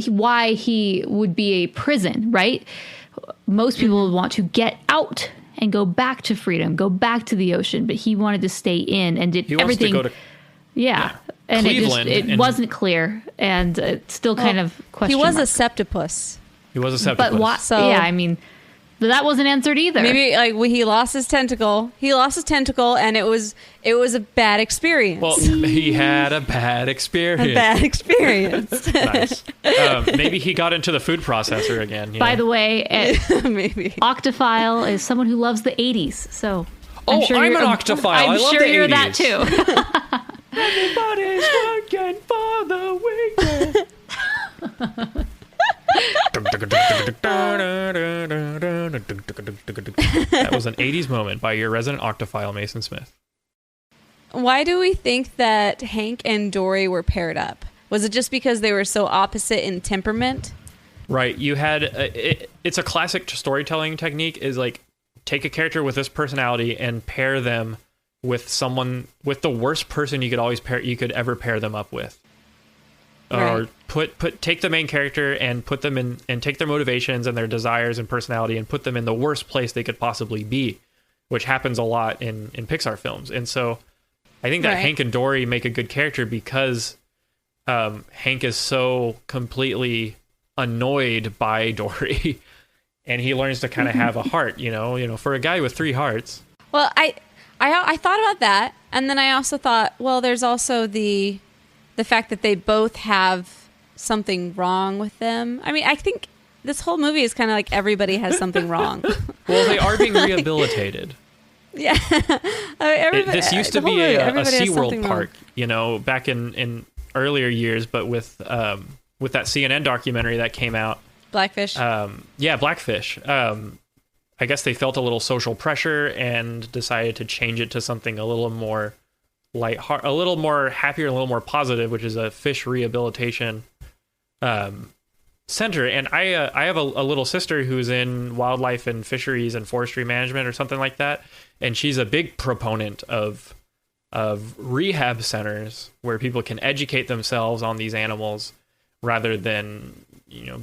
Why he would be a prison, right? Most people would want to get out and go back to freedom, go back to the ocean, but he wanted to stay in and did everything. Wants to go to, and Cleveland, it wasn't clear, and it's still kind of question. He was mark. a septopus. He was a septopus. But why? So, yeah, I mean, that wasn't answered either. Maybe like when he lost his tentacle, and it was a bad experience. Well, he had a bad experience. Nice. Maybe he got into the food processor again. By the way, maybe Octophile is someone who loves the 80s. So I'm an Octophile. I'm I love sure the you're 80s. that too. Everybody's working for the weekend. That was an 80s moment by your resident Octophile, Mason Smith. Why do we think that Hank and Dory were paired up? Was it just because they were so opposite in temperament? Right. You had it's a classic storytelling technique, is like take a character with this personality and pair them with the worst person you could ever pair them up with. Right. Or take the main character and put them in, and take their motivations and their desires and personality and put them in the worst place they could possibly be, which happens a lot in Pixar films. And so I think that Hank and Dory make a good character because Hank is so completely annoyed by Dory, and he learns to kind of have a heart, for a guy with 3 hearts. Well, I thought about that, and then I also thought, well, there's also the fact that they both have something wrong with them. I mean, I think this whole movie is kind of like everybody has something wrong. Well, they are being rehabilitated. Yeah. This used to be a SeaWorld park, back in earlier years, but with that CNN documentary that came out. Blackfish. Blackfish. I guess they felt a little social pressure and decided to change it to something a little more a little more happier, a little more positive, which is a fish rehabilitation center. And I have a little sister who's in wildlife and fisheries and forestry management or something like that, and she's a big proponent of rehab centers where people can educate themselves on these animals rather than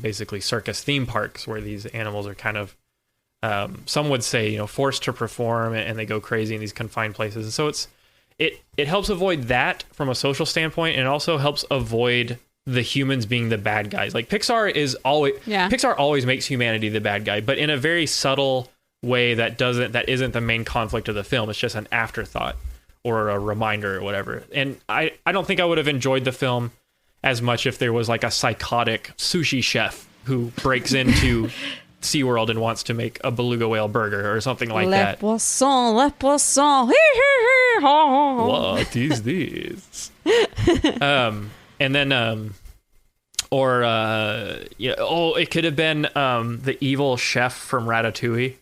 basically circus theme parks where these animals are kind of some would say forced to perform and they go crazy in these confined places. And so it helps avoid that from a social standpoint, and it also helps avoid the humans being the bad guys. Like Pixar always makes humanity the bad guy, but in a very subtle way that isn't the main conflict of the film. It's just an afterthought or a reminder or whatever. And I don't think I would have enjoyed the film as much if there was like a psychotic sushi chef who breaks into SeaWorld and wants to make a beluga whale burger or something like that. Le poisson. What is this? And then, it could have been the evil chef from Ratatouille.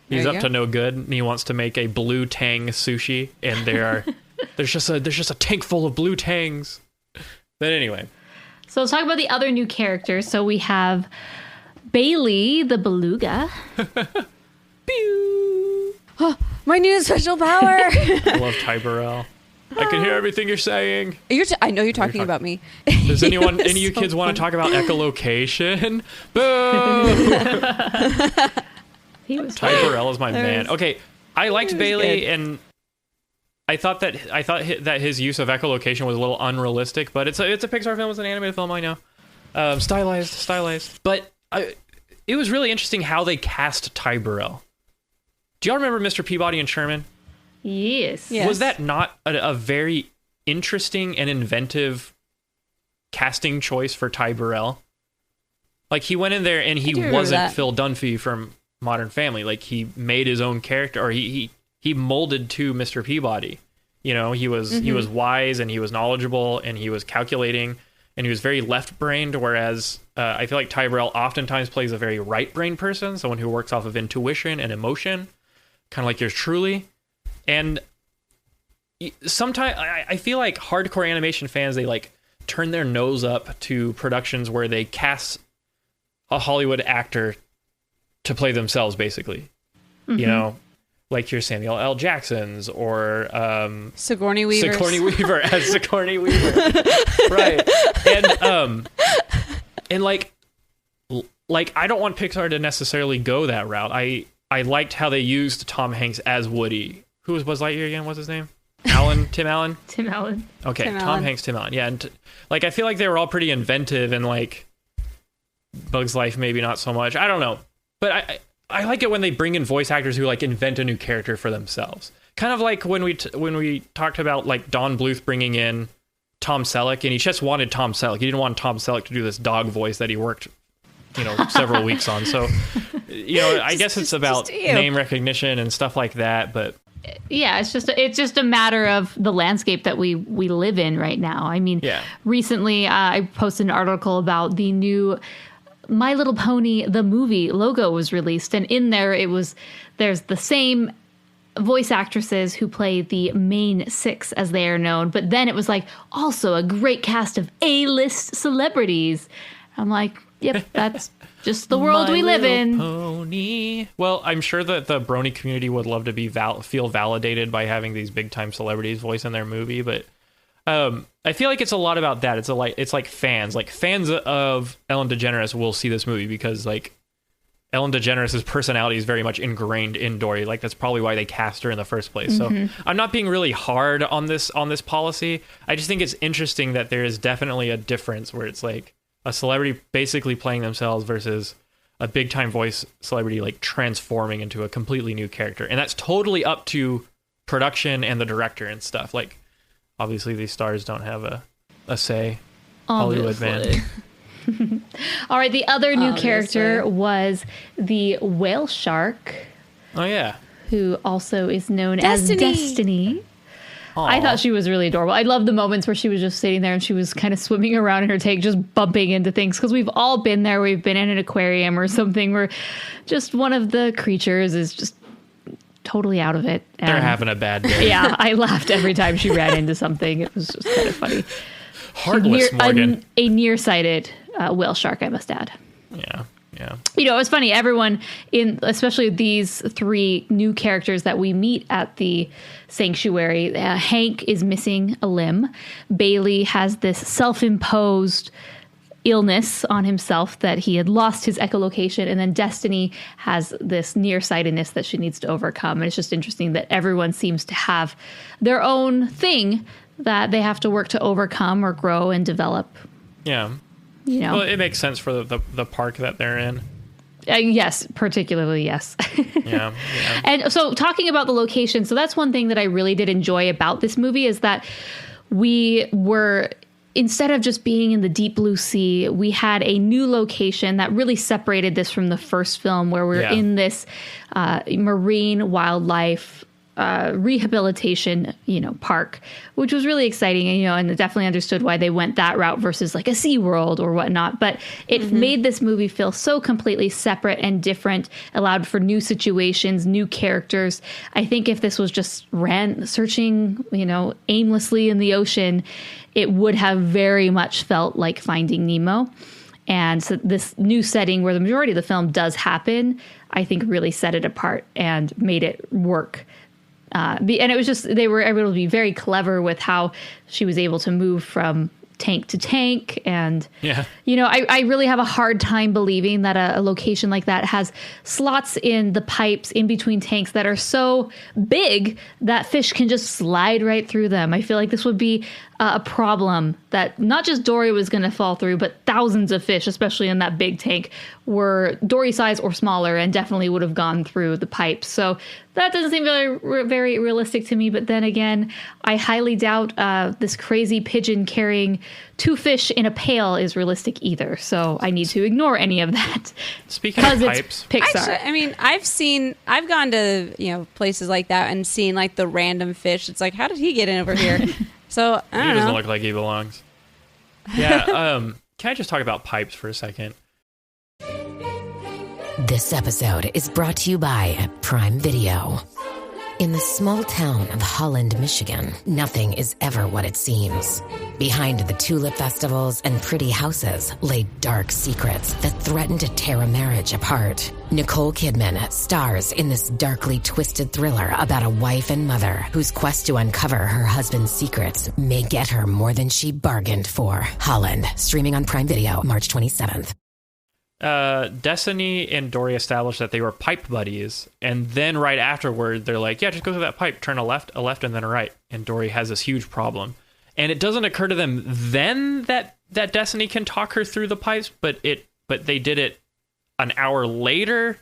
He's up to no good, and he wants to make a blue tang sushi, and there's just a tank full of blue tangs. But anyway, so let's talk about the other new characters. So we have Bailey the beluga. Pew! Oh, my new special power. I love Ty Burrell. I can hear everything you're saying. I know you're talking about me. Does any of you kids want to talk about echolocation? Boo! Ty Burrell is my man. Okay, I liked Bailey, and I thought that his use of echolocation was a little unrealistic, but it's a Pixar film, it's an animated film, I know. Stylized. But it was really interesting how they cast Ty Burrell. Do y'all remember Mr. Peabody and Sherman? Yes. Was that not a very interesting and inventive casting choice for Ty Burrell? Like, he went in there and he wasn't Phil Dunphy from Modern Family. Like, he made his own character, or he molded to Mr. Peabody. He was wise, and he was knowledgeable, and he was calculating, and he was very left-brained, whereas I feel like Ty Burrell oftentimes plays a very right-brained person, someone who works off of intuition and emotion, kind of like yours truly. And sometimes I feel like hardcore animation fans, they like turn their nose up to productions where they cast a Hollywood actor to play themselves, basically. Mm-hmm. Like your Samuel L. Jacksons or Sigourney Weaver as Sigourney Weaver. Right. And like I don't want Pixar to necessarily go that route. I liked how they used Tom Hanks as Woody. Who was Buzz Lightyear again? What's his name? Tim Allen? Tim Allen. Okay, Tom Hanks, Tim Allen. Yeah, and I feel like they were all pretty inventive, and like Bug's Life maybe not so much. I don't know. But I like it when they bring in voice actors who like invent a new character for themselves. Kind of like when we talked about like Don Bluth bringing in Tom Selleck, and he just wanted Tom Selleck. He didn't want Tom Selleck to do this dog voice that he worked several weeks on. So I guess it's about name recognition and stuff like that, but yeah, it's just a matter of the landscape that we live in right now. I mean, recently I posted an article about the new My Little Pony the movie logo was released, and in there there's the same voice actresses who play the main 6 as they are known, but then it was like also a great cast of A-list celebrities. I'm like, Yep, that's just the world we live in. Pony. Well, I'm sure that the brony community would love to be feel validated by having these big time celebrities voice in their movie, but I feel like it's a lot about that. It's like fans of Ellen DeGeneres will see this movie because like Ellen DeGeneres' personality is very much ingrained in Dory. Like that's probably why they cast her in the first place. So I'm not being really hard on this policy. I just think it's interesting that there is definitely a difference where it's like a celebrity basically playing themselves versus a big time voice celebrity like transforming into a completely new character. And that's totally up to production and the director and stuff. Like obviously these stars don't have a say. Hollywood man. All right, the other new character was the whale shark. Oh yeah. Who also is known as Destiny. Aww. I thought she was really adorable. I love the moments where she was just sitting there and she was kind of swimming around in her tank, just bumping into things. Because we've all been there. We've been in an aquarium or something where just one of the creatures is just totally out of it. They're having a bad day. Yeah, I laughed every time she ran into something. It was just kind of funny. Heartless Morgan. A nearsighted whale shark, I must add. Yeah. Yeah. You know, it's funny. Everyone especially these three new characters that we meet at the sanctuary, Hank is missing a limb. Bailey has this self-imposed illness on himself that he had lost his echolocation. And then Destiny has this nearsightedness that she needs to overcome. And it's just interesting that everyone seems to have their own thing that they have to work to overcome or grow and develop. Yeah. You know, well, it makes sense for the park that they're in. Yes, particularly, yes. Yeah. And so talking about the location, so that's one thing that I really did enjoy about this movie is that we were, instead of just being in the deep blue sea, we had a new location that really separated this from the first film where we're in this marine wildlife rehabilitation, park, which was really exciting, and definitely understood why they went that route versus like a SeaWorld or whatnot. But it made this movie feel so completely separate and different, allowed for new situations, new characters. I think if this was just searching, aimlessly in the ocean, it would have very much felt like Finding Nemo. And so this new setting where the majority of the film does happen, I think really set it apart and made it work. And it was just, they were able to be very clever with how she was able to move from tank to tank. And, I really have a hard time believing that a location like that has slots in the pipes in between tanks that are so big that fish can just slide right through them. I feel like this would be a problem that not just Dory was going to fall through, but thousands of fish, especially in that big tank, were Dory size or smaller and definitely would have gone through the pipes. So that doesn't seem very, very realistic to me. But then again, I highly doubt this crazy pigeon carrying 2 fish in a pail is realistic either. So I need to ignore any of that. Speaking of pipes, Pixar. Actually, I've gone to places like that and seen like the random fish. It's like, how did he get in over here? So I don't know. He doesn't look like he belongs. Yeah. Can I just talk about pipes for a second? This episode is brought to you by Prime Video. In the small town of Holland, Michigan, nothing is ever what it seems. Behind the tulip festivals and pretty houses lay dark secrets that threaten to tear a marriage apart. Nicole Kidman stars in this darkly twisted thriller about a wife and mother whose quest to uncover her husband's secrets may get her more than she bargained for. Holland, streaming on Prime Video, March 27th. Destiny and Dory established that they were pipe buddies, and then right afterward they're like, yeah, just go through that pipe, turn a left, and then a right. And Dory has this huge problem, and it doesn't occur to them then that Destiny can talk her through the pipes, but they did it an hour later,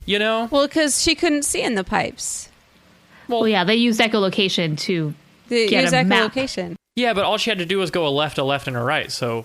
well, because she couldn't see in the pipes. Well, yeah, they used echolocation to get a map. Echolocation. Yeah, but all she had to do was go a left, and a right, so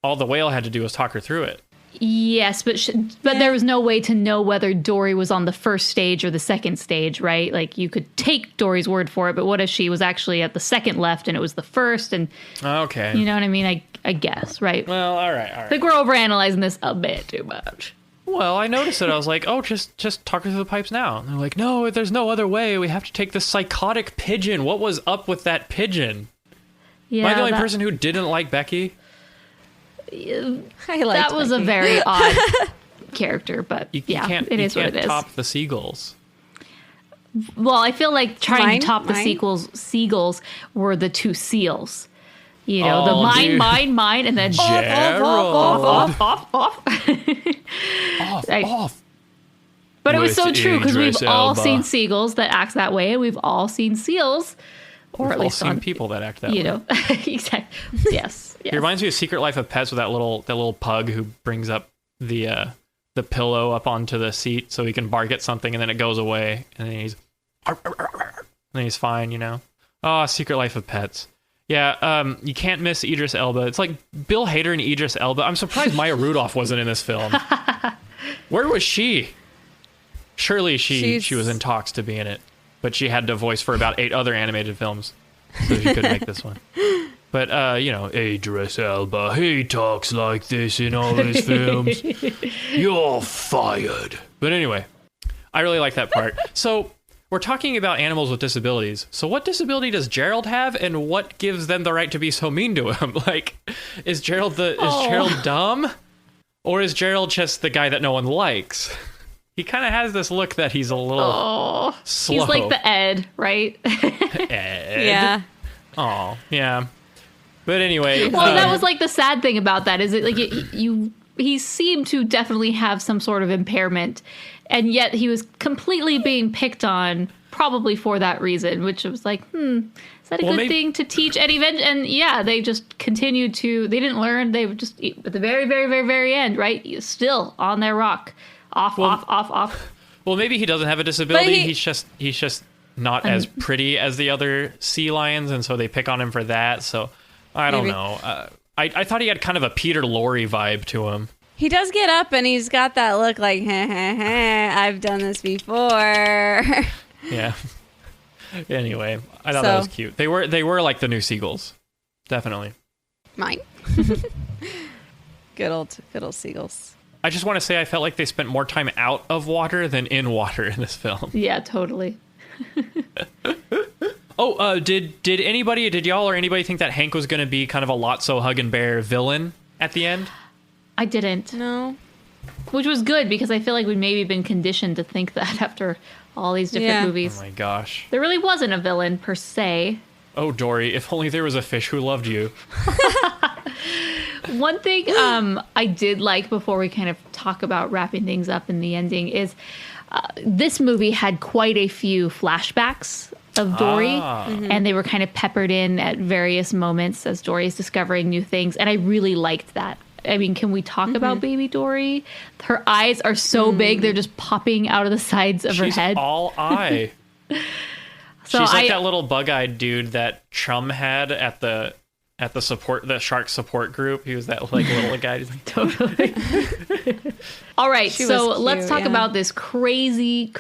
all the whale had to do was talk her through it. Yes, but there was no way to know whether Dory was on the first stage or the second stage, right? Like, you could take Dory's word for it, but what if she was actually at the second left and it was the first? And okay, you know what I mean? I guess, right? Well, all right. I think we're overanalyzing this a bit too much. Well, I noticed it. I was like, oh, just talk her through the pipes now. And they're like, no, there's no other way. We have to take the psychotic pigeon. What was up with that pigeon? Yeah, Am I the only person who didn't like Becky? that was a very odd character, but it is what it is. Top the seagulls. Well, I feel like trying to top the seagulls were the two seals. You know, the mine, and then off. But it was so true because we've all seen seagulls that act that way, and we've all seen seals, or at least seen people that act that way. You know, exactly. Yes. It reminds me of Secret Life of Pets with that little pug who brings up the pillow up onto the seat so he can bark at something, and then it goes away, and then he's fine. You know. Oh, Secret Life of Pets. Yeah, you can't miss Idris Elba. It's like Bill Hader and Idris Elba. I'm surprised Maya Rudolph wasn't in this film. Where was she? Surely she was in talks to be in it, but she had to voice for about 8 other animated films, so she couldn't make this one. But, Idris Elba, he talks like this in all his films. You're fired. But anyway, I really like that part. So, we're talking about animals with disabilities. So what disability does Gerald have, and what gives them the right to be so mean to him? Like, is Gerald dumb? Or is Gerald just the guy that no one likes? He kind of has this look that he's a little slow. He's like the Ed, right? Ed? Yeah. Oh, yeah. But anyway. Well, that was like the sad thing about that, is it like he seemed to definitely have some sort of impairment, and yet he was completely being picked on, probably for that reason, which was like, is that a good thing to teach any and yeah, they just continued to, they didn't learn, they would just, at the very, very, very, very end, right? Still on their rock. Off. Well, maybe he doesn't have a disability. He's just not as pretty as the other sea lions, and so they pick on him for that. So I don't know. I thought he had kind of a Peter Lorre vibe to him. He does get up and he's got that look like, I've done this before. Yeah. Anyway, I thought that was cute. They were like the new seagulls. Definitely. Mine. Good old seagulls. I just want to say I felt like they spent more time out of water than in water in this film. Yeah, totally. Did y'all or anybody think that Hank was going to be kind of a Lotso Hug and Bear villain at the end? I didn't. No. Which was good, because I feel like we'd maybe been conditioned to think that after all these different movies. Oh my gosh. There really wasn't a villain per se. Oh, Dory, if only there was a fish who loved you. One thing I did like, before we kind of talk about wrapping things up in the ending, is this movie had quite a few flashbacks of Dory, and they were kind of peppered in at various moments as Dory's discovering new things, and I really liked that. I mean, can we talk about baby Dory? Her eyes are so big, they're just popping out of the sides of her head. She's all eye. She's like that little bug-eyed dude that Chum had at the shark support group. He was that like little guy. Totally. All right, so let's talk about this crazy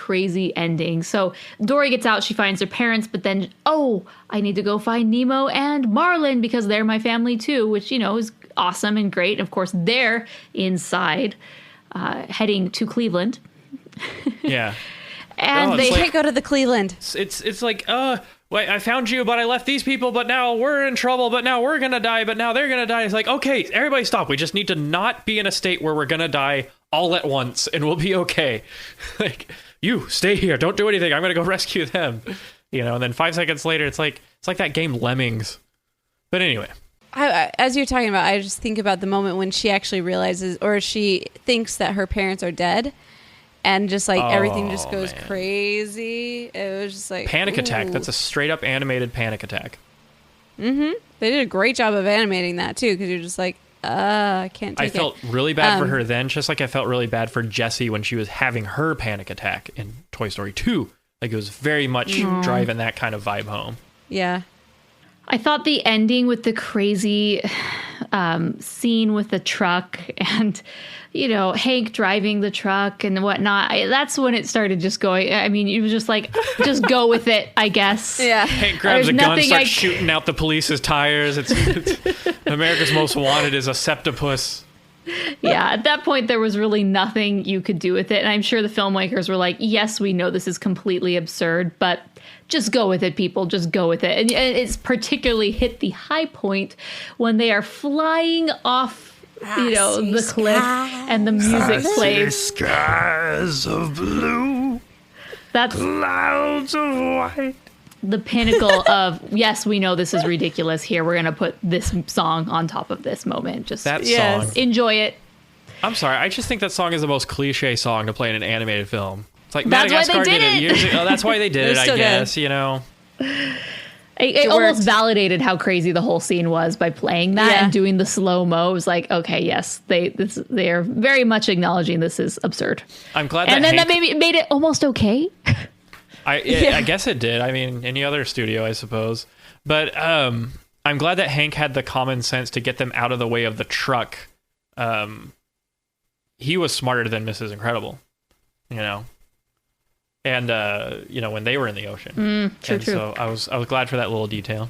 ending. So Dory gets out, she finds her parents, but then, I need to go find Nemo and Marlin because they're my family too, which, is awesome and great. Of course, they're inside, heading to Cleveland. Yeah. And they can't go to the Cleveland. It's like, wait, I found you, but I left these people, but now we're in trouble, but now we're going to die, but now they're going to die. It's like, okay, everybody stop. We just need to not be in a state where we're going to die all at once, and we'll be okay. Like, you, stay here. Don't do anything. I'm going to go rescue them. And then 5 seconds later, it's like that game Lemmings. But anyway. As you're talking about, I just think about the moment when she actually realizes, or she thinks that her parents are dead. And just like everything just goes crazy. It was just like panic attack. That's a straight up animated panic attack. They did a great job of animating that too, because you're just like, I can't take it. I felt really bad for her then, just like I felt really bad for Jessie when she was having her panic attack in Toy Story 2. Like, it was very much driving that kind of vibe home. Yeah. I thought the ending with the crazy scene with the truck and, Hank driving the truck and whatnot, that's when it started just going. I mean, it was just like, just go with it, I guess. Yeah. Hank grabs a gun, starts shooting out the police's tires. It's America's Most Wanted is a septopus. Yeah, at that point, there was really nothing you could do with it. And I'm sure the filmmakers were like, yes, we know this is completely absurd, but just go with it, people. Just go with it. And it's particularly hit the high point when they are flying off the cliff and the music plays. Skies of blue. That's clouds of white. The pinnacle of, yes, we know this is ridiculous here. We're going to put this song on top of this moment. Just that song. Enjoy it. I'm sorry. I just think that song is the most cliche song to play in an animated film. It's like that's Madagascar why they did it years ago. Oh, that's why they did it, I guess, It almost validated how crazy the whole scene was by playing that and doing the slow-mo. It was like, okay, yes, they are very much acknowledging this is absurd. I'm glad that that made it almost okay. I guess it did. I mean, any other studio, I suppose. But I'm glad that Hank had the common sense to get them out of the way of the truck. He was smarter than Mrs. Incredible, And when they were in the ocean. True. So I was glad for that little detail.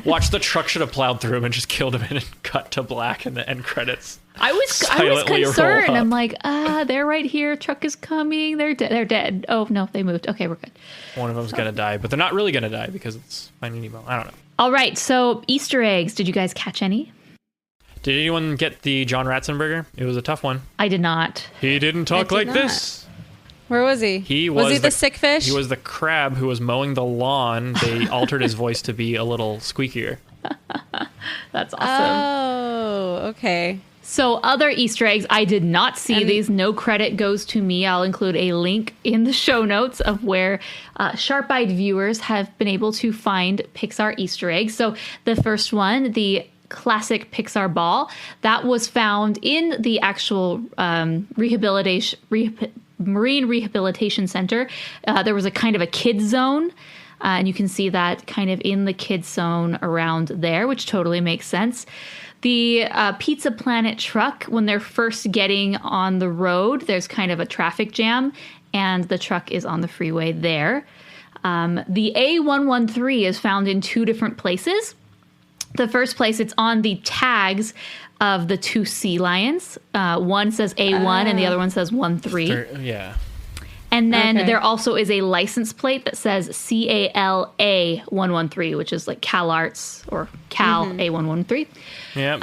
Watch, the truck should have plowed through him and just killed him and cut to black in the end credits. I was concerned. I'm like, they're right here. Truck is coming. They're dead. They're dead. Oh no, they moved. Okay, we're good. One of them's gonna die, but they're not really gonna die because it's Finding Nemo. I don't know. All right, so Easter eggs. Did you guys catch any? Did anyone get the John Ratzenberger? It was a tough one. I did not. He didn't talk like this. Where was he? Was he the sick fish? He was the crab who was mowing the lawn. They altered his voice to be a little squeakier. That's awesome. Oh, okay. So other Easter eggs, I did not see these. No credit goes to me. I'll include a link in the show notes of where sharp-eyed viewers have been able to find Pixar Easter eggs. So the first one, the classic Pixar ball, that was found in the actual Marine Rehabilitation Center. There was a kind of a kids zone, and you can see that kind of in the kids zone around there, which totally makes sense. The Pizza Planet truck, when they're first getting on the road, there's kind of a traffic jam, and the truck is on the freeway there. The A113 is found in two different places. The first place, it's on the tags of the two sea lions. One says A1 and the other one says 13. Yeah. And then there also is a license plate that says CALA 113, which is like CalArts or Cal A113. Yeah.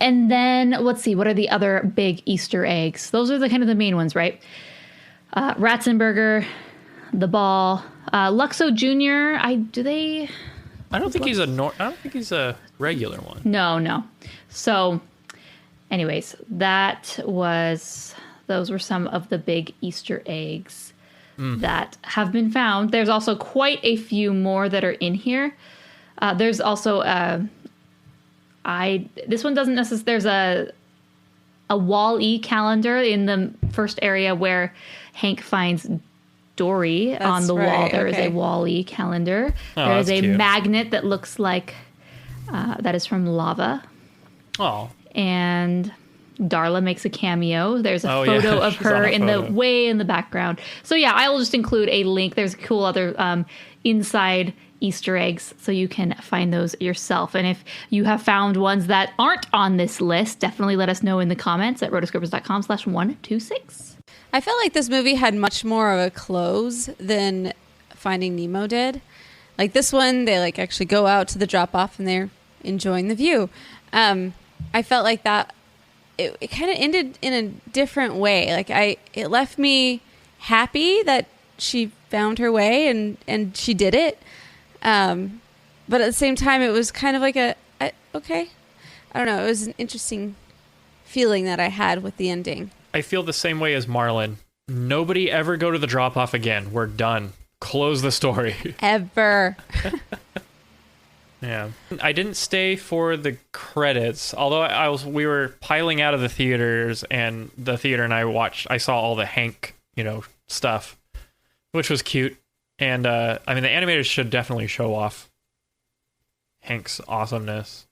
And then let's see, what are the other big Easter eggs? Those are the kind of the main ones, right? Ratzenberger, the ball, Luxo Jr. I don't think he's a regular one. No. So, anyways, those were some of the big Easter eggs that have been found. There's also quite a few more that are in here. There's also this one doesn't necessarily. There's a Wall-E calendar in the first area where Hank finds Dory on the wall. There is a Wall-E calendar. There is a magnet that looks like that is from lava. Oh. And Darla makes a cameo. There's a photo of her in the background. So yeah, I will just include a link. There's cool other inside Easter eggs, so you can find those yourself. And if you have found ones that aren't on this list, definitely let us know in the comments at rotoscopers.com/126. I felt like this movie had much more of a close than Finding Nemo did. Like this one, they like actually go out to the drop off and they're enjoying the view. I felt like that it kind of ended in a different way. Like it left me happy that she found her way and she did it. But at the same time, it was kind of like okay. I don't know. It was an interesting feeling that I had with the ending. I feel the same way as Marlon. Nobody ever go to the drop off again. We're done. Close the story. Ever. Yeah. I didn't stay for the credits, although we were piling out of the theaters, and the theater and I saw all the Hank, stuff, which was cute. And the animators should definitely show off Hank's awesomeness.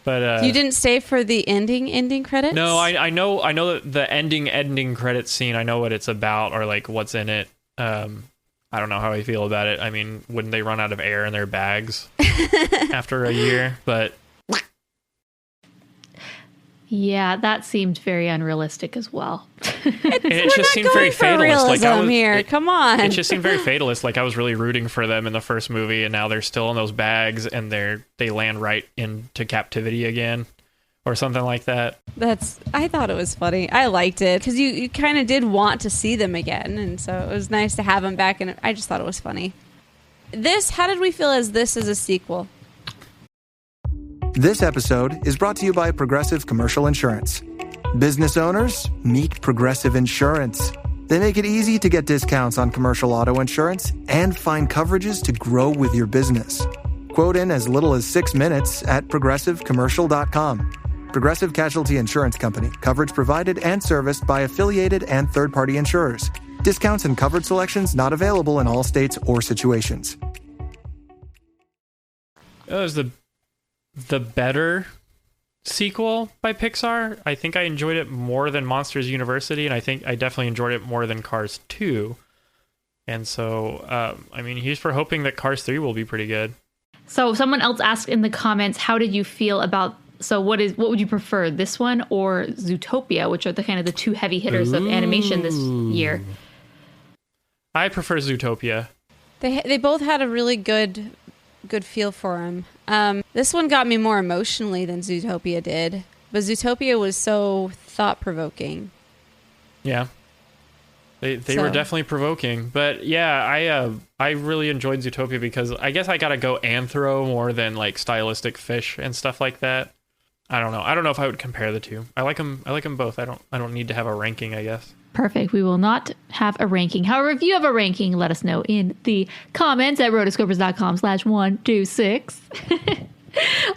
But you didn't stay for the ending credits? No, I know that the ending credits scene, I know what it's about or like what's in it. I don't know how I feel about it. I mean, wouldn't they run out of air in their bags after a year? But yeah, that seemed very unrealistic as well. It just seemed very fatalist. Come on. It just seemed very fatalist. Like I was really rooting for them in the first movie, and now they're still in those bags, and they land right into captivity again. or something like that. I thought it was funny. I liked it because you kind of did want to see them again, and so it was nice to have them back, and I just thought it was funny. How did we feel as this is a sequel? This episode is brought to you by Progressive Commercial Insurance. Business owners, meet Progressive Insurance. They make it easy to get discounts on commercial auto insurance and find coverages to grow with your business. Quote in as little as 6 minutes at progressivecommercial.com. Progressive Casualty Insurance Company. Coverage provided and serviced by affiliated and third-party insurers. Discounts and coverage selections not available in all states or situations. That was the better sequel by Pixar. I think I enjoyed it more than Monsters University, and I think I definitely enjoyed it more than Cars 2. And so, here's for hoping that Cars 3 will be pretty good. So someone else asked in the comments, how did you feel about, what would you prefer, this one or Zootopia, which are the two heavy hitters of animation this year? I prefer Zootopia. They both had a really good feel for them. This one got me more emotionally than Zootopia did, but Zootopia was so thought-provoking. Yeah. They were definitely provoking, but yeah, I really enjoyed Zootopia because I guess I gotta go anthro more than like stylistic fish and stuff like that. I don't know if I would compare the two. I like them both. I don't need to have a ranking, I guess. Perfect. We will not have a ranking. However, if you have a ranking, let us know in the comments at rotoscopers.com/126.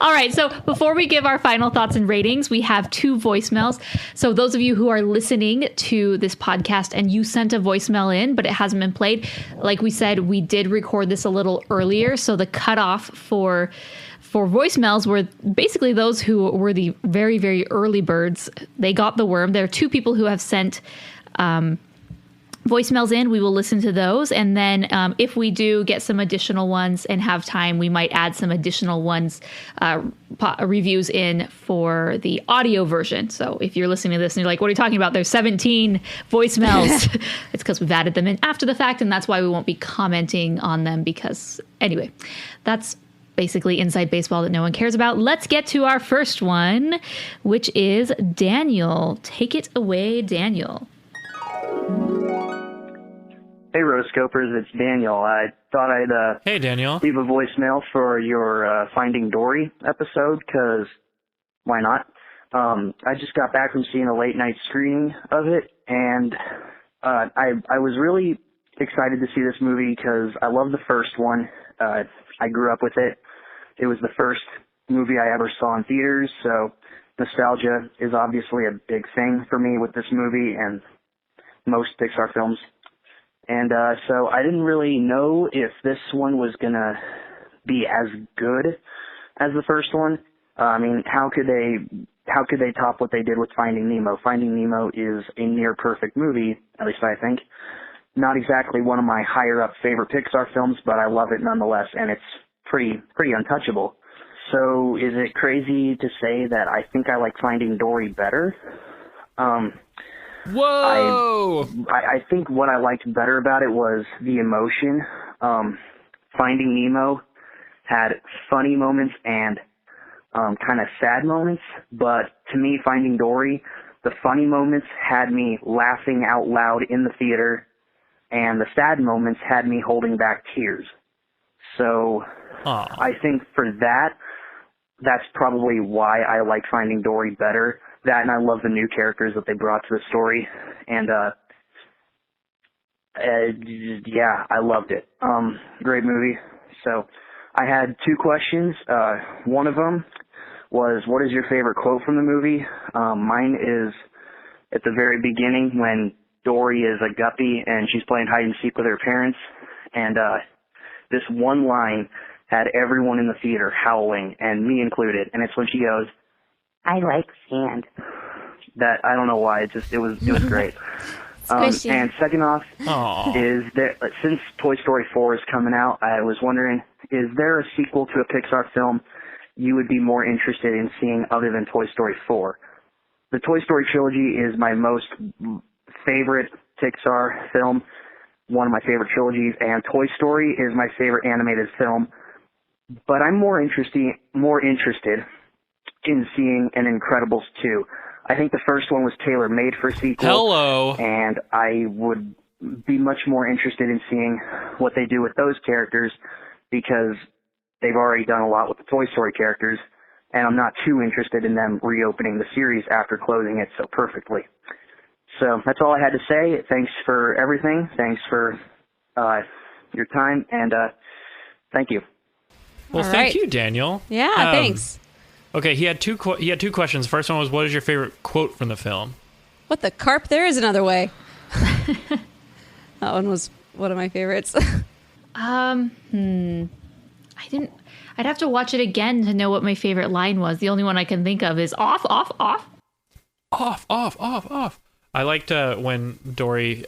All right, so before we give our final thoughts and ratings, we have 2 voicemails. So those of you who are listening to this podcast and you sent a voicemail in, but it hasn't been played, like we said, we did record this a little earlier. So the cutoff for voicemails were basically those who were the very, very early birds. They got the worm. There are 2 people who have sent voicemails in. We will listen to those. And then if we do get some additional ones and have time, we might add some additional ones, reviews in for the audio version. So if you're listening to this and you're like, what are you talking about? There's 17 voicemails. It's because we've added them in after the fact. And that's why we won't be commenting on them because anyway, that's basically inside baseball that no one cares about. Let's get to our first one, which is Daniel. Take it away, Daniel. Hey, Rotoscopers, it's Daniel. I thought I'd hey, Daniel. Leave a voicemail for your Finding Dory episode, because why not? I just got back from seeing a late-night screening of it, and I was really excited to see this movie because I love the first one. I grew up with it. It was the first movie I ever saw in theaters, so nostalgia is obviously a big thing for me with this movie and most Pixar films. And so I didn't really know if this one was going to be as good as the first one. How could they top what they did with Finding Nemo? Finding Nemo is a near perfect movie, at least I think. Not exactly one of my higher up favorite Pixar films, but I love it nonetheless, and it's pretty untouchable. So is it crazy to say that I think I like Finding Dory better? Whoa! I think what I liked better about it was the emotion. Finding Nemo had funny moments and kind of sad moments, but to me, Finding Dory, the funny moments had me laughing out loud in the theater, and the sad moments had me holding back tears. So I think for that's probably why I like Finding Dory better. That, and I love the new characters that they brought to the story, and yeah, I loved it. Great movie. So I had 2 questions. One of them was, what is your favorite quote from the movie? Mine is at the very beginning when Dory is a guppy and she's playing hide and seek with her parents, and this one line had everyone in the theater howling, and me included, and it's when she goes, I like sand. That, I don't know why, it was great. And second off, is there, since Toy Story 4 is coming out, I was wondering, is there a sequel to a Pixar film you would be more interested in seeing other than Toy Story 4? The Toy Story trilogy is my most favorite Pixar film, one of my favorite trilogies, and Toy Story is my favorite animated film. But I'm more interested in seeing an Incredibles 2. I think the first one was tailor-made for a sequel. Hello. And I would be much more interested in seeing what they do with those characters because they've already done a lot with the Toy Story characters, and I'm not too interested in them reopening the series after closing it so perfectly. So that's all I had to say. Thanks for everything. Thanks for your time, and thank you. Well, thank you, Daniel. Yeah, thanks. Okay, he had two questions. First one was, what is your favorite quote from the film? What the carp? There is another way. That one was one of my favorites. I didn't. I'd have to watch it again to know what my favorite line was. The only one I can think of is off, off, off. Off, off, off, off. I liked when Dory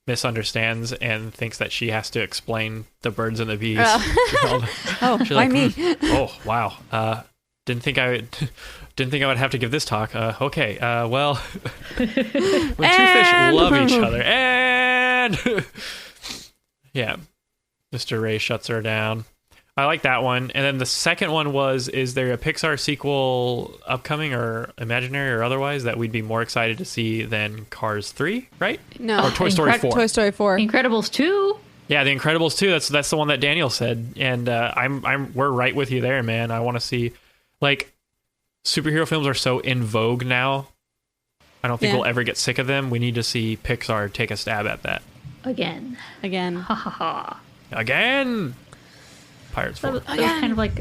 misunderstands and thinks that she has to explain the birds and the bees. Why like, me? Oh, wow. Didn't think I would have to give this talk. Okay. Well, when two fish love each other, and yeah, Mr. Ray shuts her down. I like that one. And then the second one was, is there a Pixar sequel upcoming or imaginary or otherwise that we'd be more excited to see than Cars 3, right? No. Or Toy Story 4. Toy Story 4. Incredibles 2. Yeah, The Incredibles 2. That's the one that Daniel said. And we're right with you there, man. I want to see, like, superhero films are so in vogue now. I don't think we'll ever get sick of them. We need to see Pixar take a stab at that. Again. Ha ha ha. Again. Pirates 4. That was kind of like...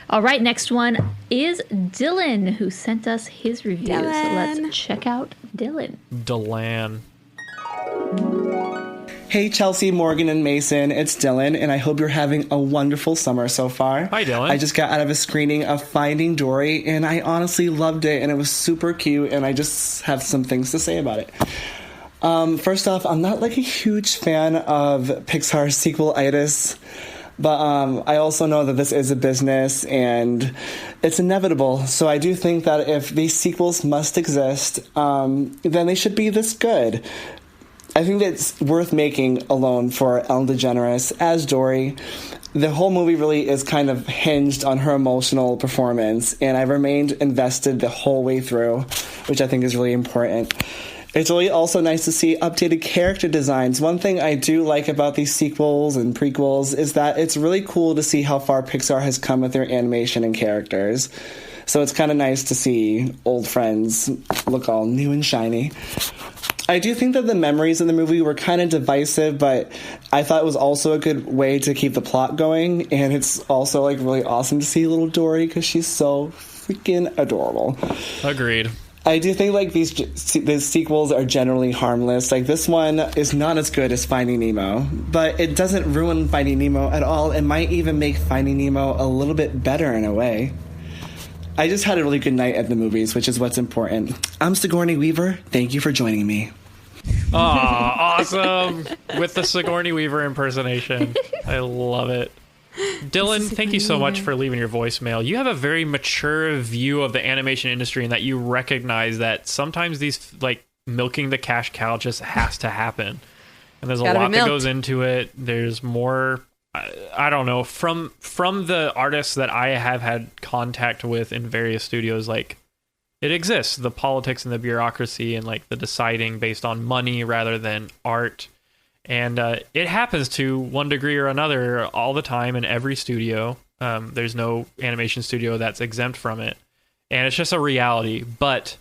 All right, next one is Dylan, who sent us his review. So let's check out Dylan. Dylan. Hey, Chelsea, Morgan, and Mason. It's Dylan, and I hope you're having a wonderful summer so far. Hi, Dylan. I just got out of a screening of Finding Dory, and I honestly loved it, and it was super cute, and I just have some things to say about it. First off, I'm not like a huge fan of Pixar's sequel-itis, but I also know that this is a business and it's inevitable. So I do think that if these sequels must exist, then they should be this good. I think it's worth making alone for Ellen DeGeneres as Dory. The whole movie really is kind of hinged on her emotional performance, and I remained invested the whole way through, which I think is really important. It's really also nice to see updated character designs. One thing I do like about these sequels and prequels is that it's really cool to see how far Pixar has come with their animation and characters. So it's kind of nice to see old friends look all new and shiny. I do think that the memories in the movie were kind of divisive, but I thought it was also a good way to keep the plot going. And it's also like really awesome to see little Dory because she's so freaking adorable. Agreed. I do think like these sequels are generally harmless. Like this one is not as good as Finding Nemo, but it doesn't ruin Finding Nemo at all. It might even make Finding Nemo a little bit better in a way. I just had a really good night at the movies, which is what's important. I'm Sigourney Weaver. Thank you for joining me. Oh, awesome. With the Sigourney Weaver impersonation. I love it. Dylan, thank you so much for leaving your voicemail. You have a very mature view of the animation industry in that you recognize that sometimes these, like, milking the cash cow just has to happen. And there's a lot that goes into it. There's more, I don't know, from the artists that I have had contact with in various studios, like, it exists, the politics and the bureaucracy and, like, the deciding based on money rather than art. And it happens to one degree or another all the time in every studio. There's no animation studio that's exempt from it. And it's just a reality. But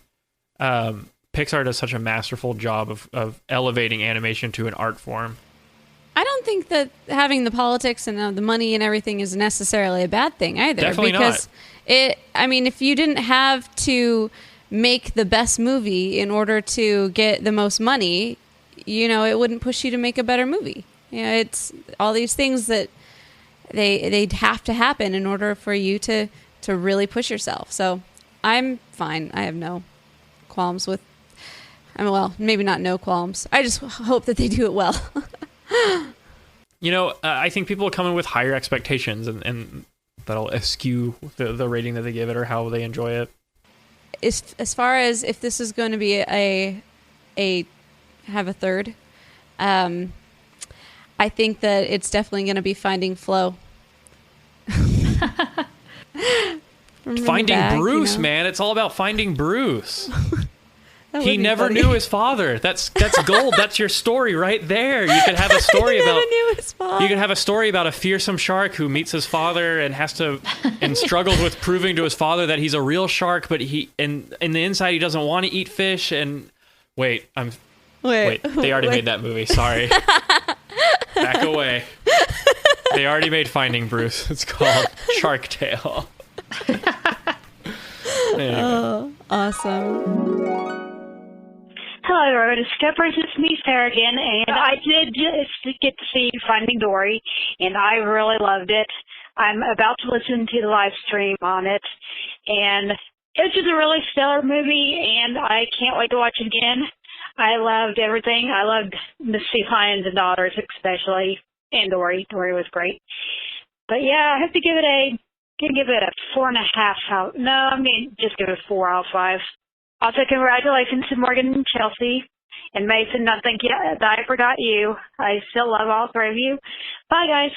Pixar does such a masterful job of elevating animation to an art form. I don't think that having the politics and the money and everything is necessarily a bad thing either. Definitely because not. If you didn't have to make the best movie in order to get the most money, you know, it wouldn't push you to make a better movie. You know, it's all these things that they'd have to happen in order for you to really push yourself. So I'm fine. I have no qualms with, well, maybe not no qualms. I just hope that they do it well. You know, I think people come in with higher expectations and that'll eschew the rating that they give it or how they enjoy it. As far as if this is going to be have a third, I think that it's definitely going to be Finding Flow. Finding Bruce, man. It's all about finding Bruce. He never funny. knew his father. That's gold. That's your story right there. You could have a story about. Knew his father. You could have a story about a fearsome shark who meets his father and struggles with proving to his father that he's a real shark, but in the inside he doesn't want to eat fish. And wait, they already made that movie. Sorry, back away. They already made Finding Bruce. It's called Shark Tale. Anyway. Oh, awesome. Hello, Rotoscopers. It's me, Sarah again, and I did just get to see Finding Dory, and I really loved it. I'm about to listen to the live stream on it, and it's just a really stellar movie, and I can't wait to watch it again. I loved everything. I loved the sea lions and daughters, especially, and Dory. Dory was great. But yeah, I have to give it a 4.5 out. No, I'm going to just give it a 4 out of 5. Also, congratulations to Morgan and Chelsea and Mason. Not think that I forgot you. I still love all three of you. Bye, guys.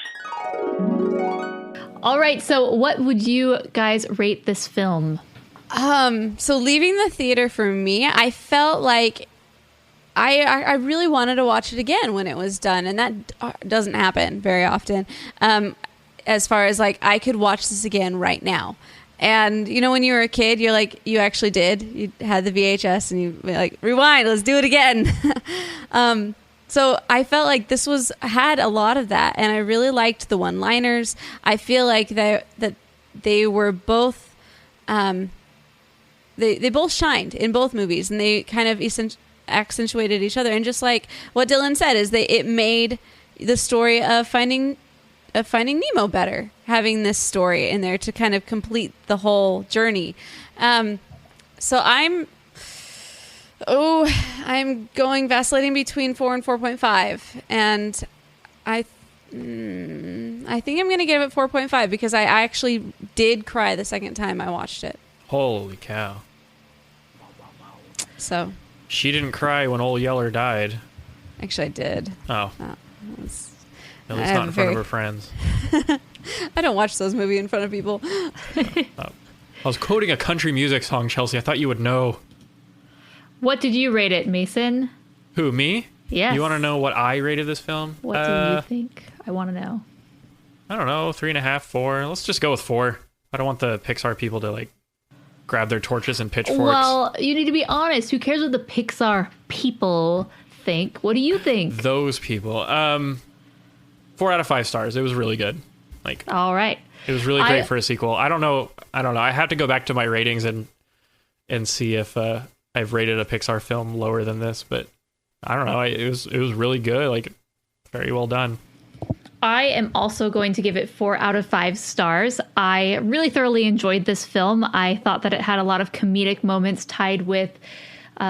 All right. So what would you guys rate this film? So leaving the theater for me, I felt like I really wanted to watch it again when it was done. And that doesn't happen very often. As far as like, I could watch this again right now. And, you know, when you were a kid, you're like, you actually did. You had the VHS and you were like, rewind, let's do it again. So I felt like this had a lot of that. And I really liked the one-liners. I feel like that they were both, they both shined in both movies. And they kind of accentuated each other. And just like what Dylan said, is it made the story of Finding Nemo better, having this story in there to kind of complete the whole journey. So I'm going vacillating between 4 and 4.5, and I think I'm going to give it 4.5 because I actually did cry the second time I watched it. Holy cow! So she didn't cry when Old Yeller died. Actually, I did. Oh. At least not in front of her friends. I don't watch those movies in front of people. I was quoting a country music song, Chelsea. I thought you would know. What did you rate it, Mason? Who, me? Yes. You want to know what I rated this film? What do you think? I want to know. I don't know, 3.5, 4. Let's just go with 4. I don't want the Pixar people to like grab their torches and pitchforks. Well, you need to be honest. Who cares what the Pixar people think? What do you think? Those people. 4 out of 5 stars. It was really good. Like, all right. It was really great for a sequel. I don't know. I have to go back to my ratings and see if I've rated a Pixar film lower than this, but I don't know. It was really good. Like, very well done. I am also going to give it 4 out of 5 stars. I really thoroughly enjoyed this film. I thought that it had a lot of comedic moments tied with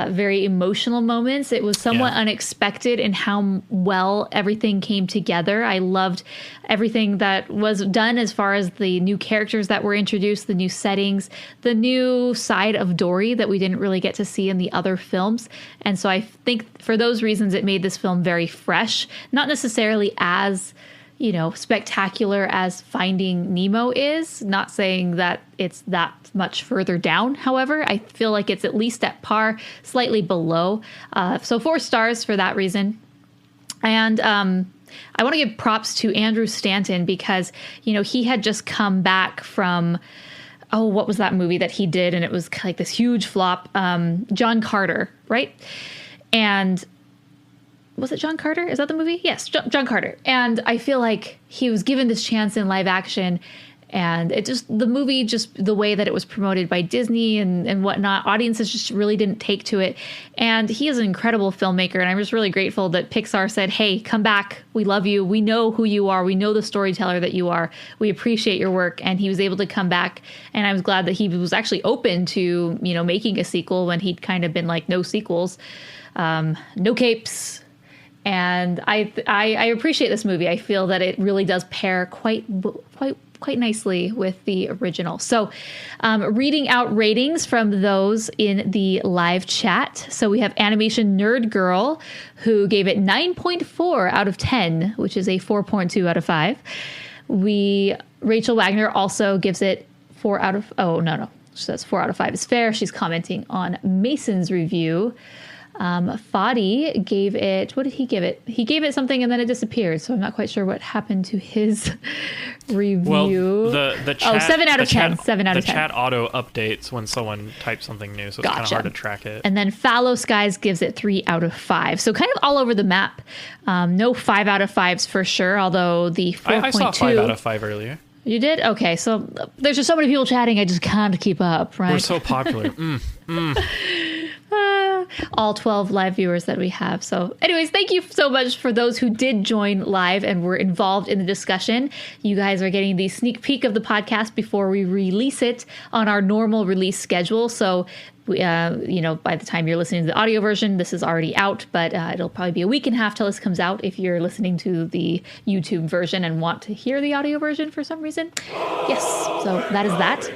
very emotional moments. It was somewhat unexpected in how well everything came together. I loved everything that was done as far as the new characters that were introduced, the new settings, the new side of Dory that we didn't really get to see in the other films. And so I think for those reasons, it made this film very fresh, not necessarily as spectacular as Finding Nemo is. Not saying that it's that much further down. However, I feel like it's at least at par, slightly below. So 4 stars for that reason. And I want to give props to Andrew Stanton because, he had just come back from, what was that movie that he did? And it was like this huge flop. John Carter, right? And was it John Carter? Is that the movie? Yes, John Carter. And I feel like he was given this chance in live action, and the movie, the way that it was promoted by Disney and whatnot, audiences just really didn't take to it. And he is an incredible filmmaker, and I'm just really grateful that Pixar said, hey, come back. We love you. We know who you are. We know the storyteller that you are. We appreciate your work. And he was able to come back, and I was glad that he was actually open to, making a sequel when he'd kind of been like, no sequels, no capes. And I appreciate this movie. I feel that it really does pair quite nicely with the original. So reading out ratings from those in the live chat. So we have Animation Nerd Girl, who gave it 9.4 out of 10, which is a 4.2 out of 5. Rachel Wagner also gives it 4 out of... Oh, no. She says 4 out of 5 is fair. She's commenting on Mason's review. Fadi gave it... What did he give it? He gave it something and then it disappeared. So I'm not quite sure what happened to his review. Well, the chat... 7 out of 10. 7 out of 10. The chat auto updates when someone types something new. So it's kind of hard to track it. And then Fallow Skies gives it 3 out of 5. So kind of all over the map. No 5 out of 5s for sure. Although the 4.2... I saw 5 out of 5 earlier. You did? Okay, so there's just so many people chatting, I just can't keep up, right? We're so popular. All 12 live viewers that we have. So anyways, thank you so much for those who did join live and were involved in the discussion. You guys are getting the sneak peek of the podcast before we release it on our normal release schedule. So by the time you're listening to the audio version, this is already out, but it'll probably be a week and a half till this comes out if you're listening to the YouTube version and want to hear the audio version for some reason. Yes, so that is that.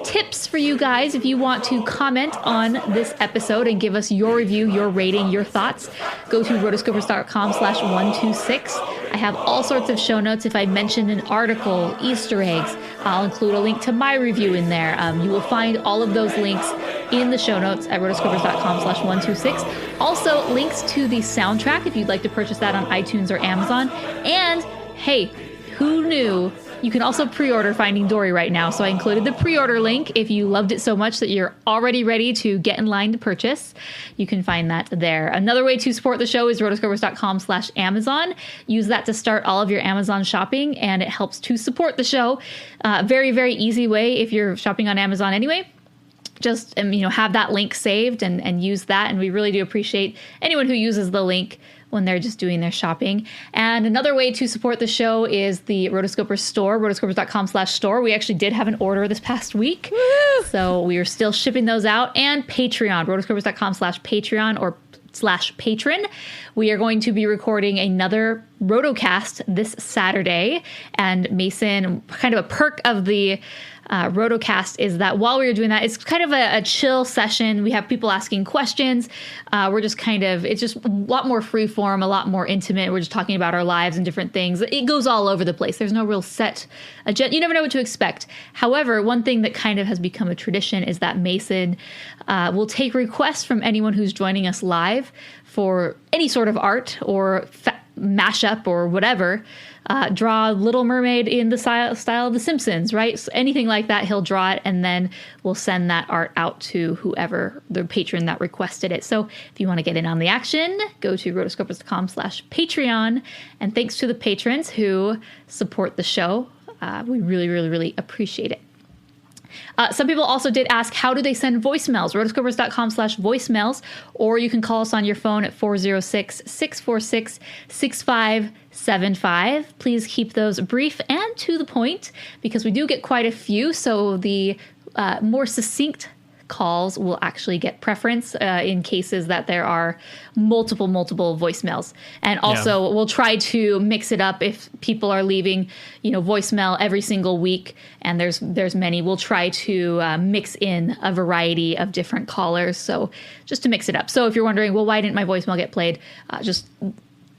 Tips for you guys if you want to comment on this episode and give us your review, your rating, your thoughts. Go to rotoscopers.com/126. I have all sorts of show notes. If I mention an article, Easter eggs, I'll include a link to my review in there. You will find all of those links in the show notes at rotoscopers.com/126. Also, links to the soundtrack if you'd like to purchase that on iTunes or Amazon. And hey, who knew? You can also pre-order Finding Dory right now. So I included the pre-order link. If you loved it so much that you're already ready to get in line to purchase, you can find that there. Another way to support the show is rotoscopers.com/Amazon. Use that to start all of your Amazon shopping, and it helps to support the show. Very, very easy way if you're shopping on Amazon anyway. Just have that link saved and use that. And we really do appreciate anyone who uses the link when they're just doing their shopping. And another way to support the show is the Rotoscopers store, rotoscopers.com/store. We actually did have an order this past week. Woo! So we are still shipping those out. And Patreon, rotoscopers.com/Patreon or /patron. We are going to be recording another Rotocast this Saturday. And Mason, kind of a perk of the Rotocast is that while we were doing that, it's kind of a chill session. We have people asking questions. We're just it's just a lot more free form, a lot more intimate. We're just talking about our lives and different things. It goes all over the place. There's no real set agenda. You never know what to expect. However, one thing that kind of has become a tradition is that Mason will take requests from anyone who's joining us live for any sort of art or mashup or whatever. Draw Little Mermaid in the style of The Simpsons, right? So anything like that, he'll draw it, and then we'll send that art out to whoever, the patron that requested it. So if you want to get in on the action, go to rotoscopers.com/Patreon. And thanks to the patrons who support the show. We really, really, really appreciate it. Some people also did ask, how do they send voicemails? Rotoscopers.com/voicemails, or you can call us on your phone at 406-646-6575. Please keep those brief and to the point because we do get quite a few. So the more succinct calls will actually get preference in cases that there are multiple voicemails. And also we'll try to mix it up if people are leaving, voicemail every single week and there's many. We'll try to mix in a variety of different callers. So just to mix it up. So if you're wondering, well, why didn't my voicemail get played? Just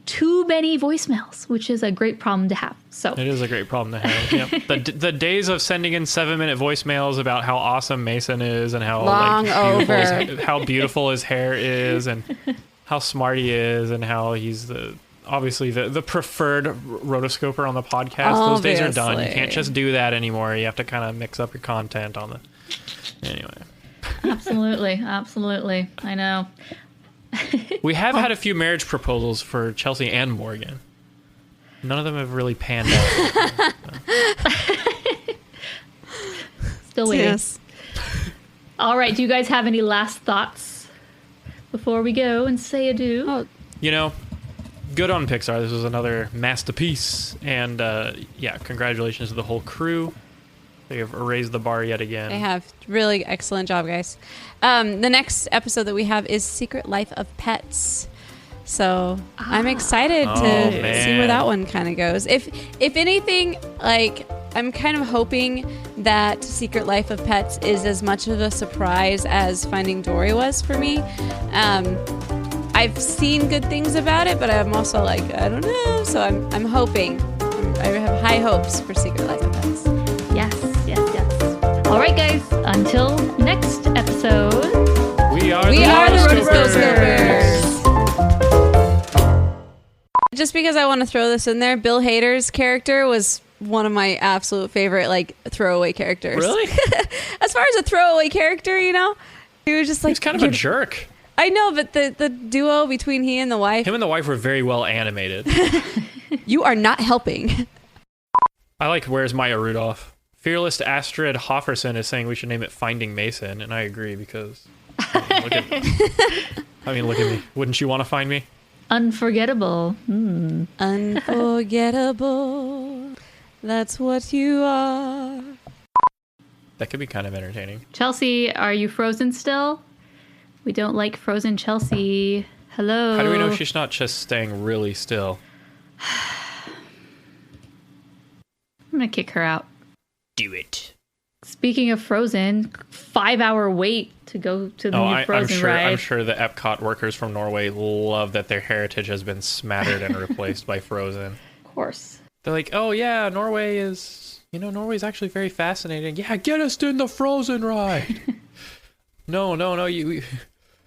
too many voicemails, which is a great problem to have. So it is a great problem to have. Yep. The days of sending in 7-minute voicemails about how awesome Mason is and how how beautiful his hair is and how smart he is and how he's obviously the preferred rotoscoper on the podcast. Obviously. Those days are done. You can't just do that anymore. You have to kind of mix up your content on the anyway. Absolutely. I know. We have had a few marriage proposals for Chelsea and Morgan. None of them have really panned out. Still waiting. Yes. All right. Do you guys have any last thoughts before we go and say adieu? Oh. Good on Pixar. This was another masterpiece. And congratulations to the whole crew. They have raised the bar yet again. They have. Really excellent job, guys. The next episode that we have is Secret Life of Pets. So I'm excited to see where that one kind of goes. If anything, I'm kind of hoping that Secret Life of Pets is as much of a surprise as Finding Dory was for me. I've seen good things about it, but I'm also I don't know. So I'm hoping. I have high hopes for Secret Life of Pets. Yes. All right, guys. Until next episode. We are the Rotoscopers. Just because I want to throw this in there, Bill Hader's character was one of my absolute favorite, like, throwaway characters. Really? As far as a throwaway character, you know, he was just like... He's kind of a jerk. I know, but the duo between he and the wife... Him and the wife were very well animated. You are not helping. I like Where's Maya Rudolph? Fearless Astrid Hofferson is saying we should name it Finding Mason, and I agree because... look at me. Wouldn't you want to find me? Unforgettable. Unforgettable. That's what you are. That could be kind of entertaining. Chelsea, are you frozen still? We don't like frozen Chelsea. Hello. How do we know she's not just staying really still? I'm gonna kick her out. Do it. Speaking of Frozen, 5-hour wait to go to the new Frozen ride. I'm sure the Epcot workers from Norway love that their heritage has been smattered and replaced by Frozen. Of course. They're like, oh yeah, Norway's actually very fascinating. Yeah, get us in the Frozen ride. No,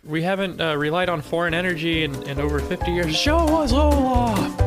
we haven't relied on foreign energy in over 50 years. Show us Olaf.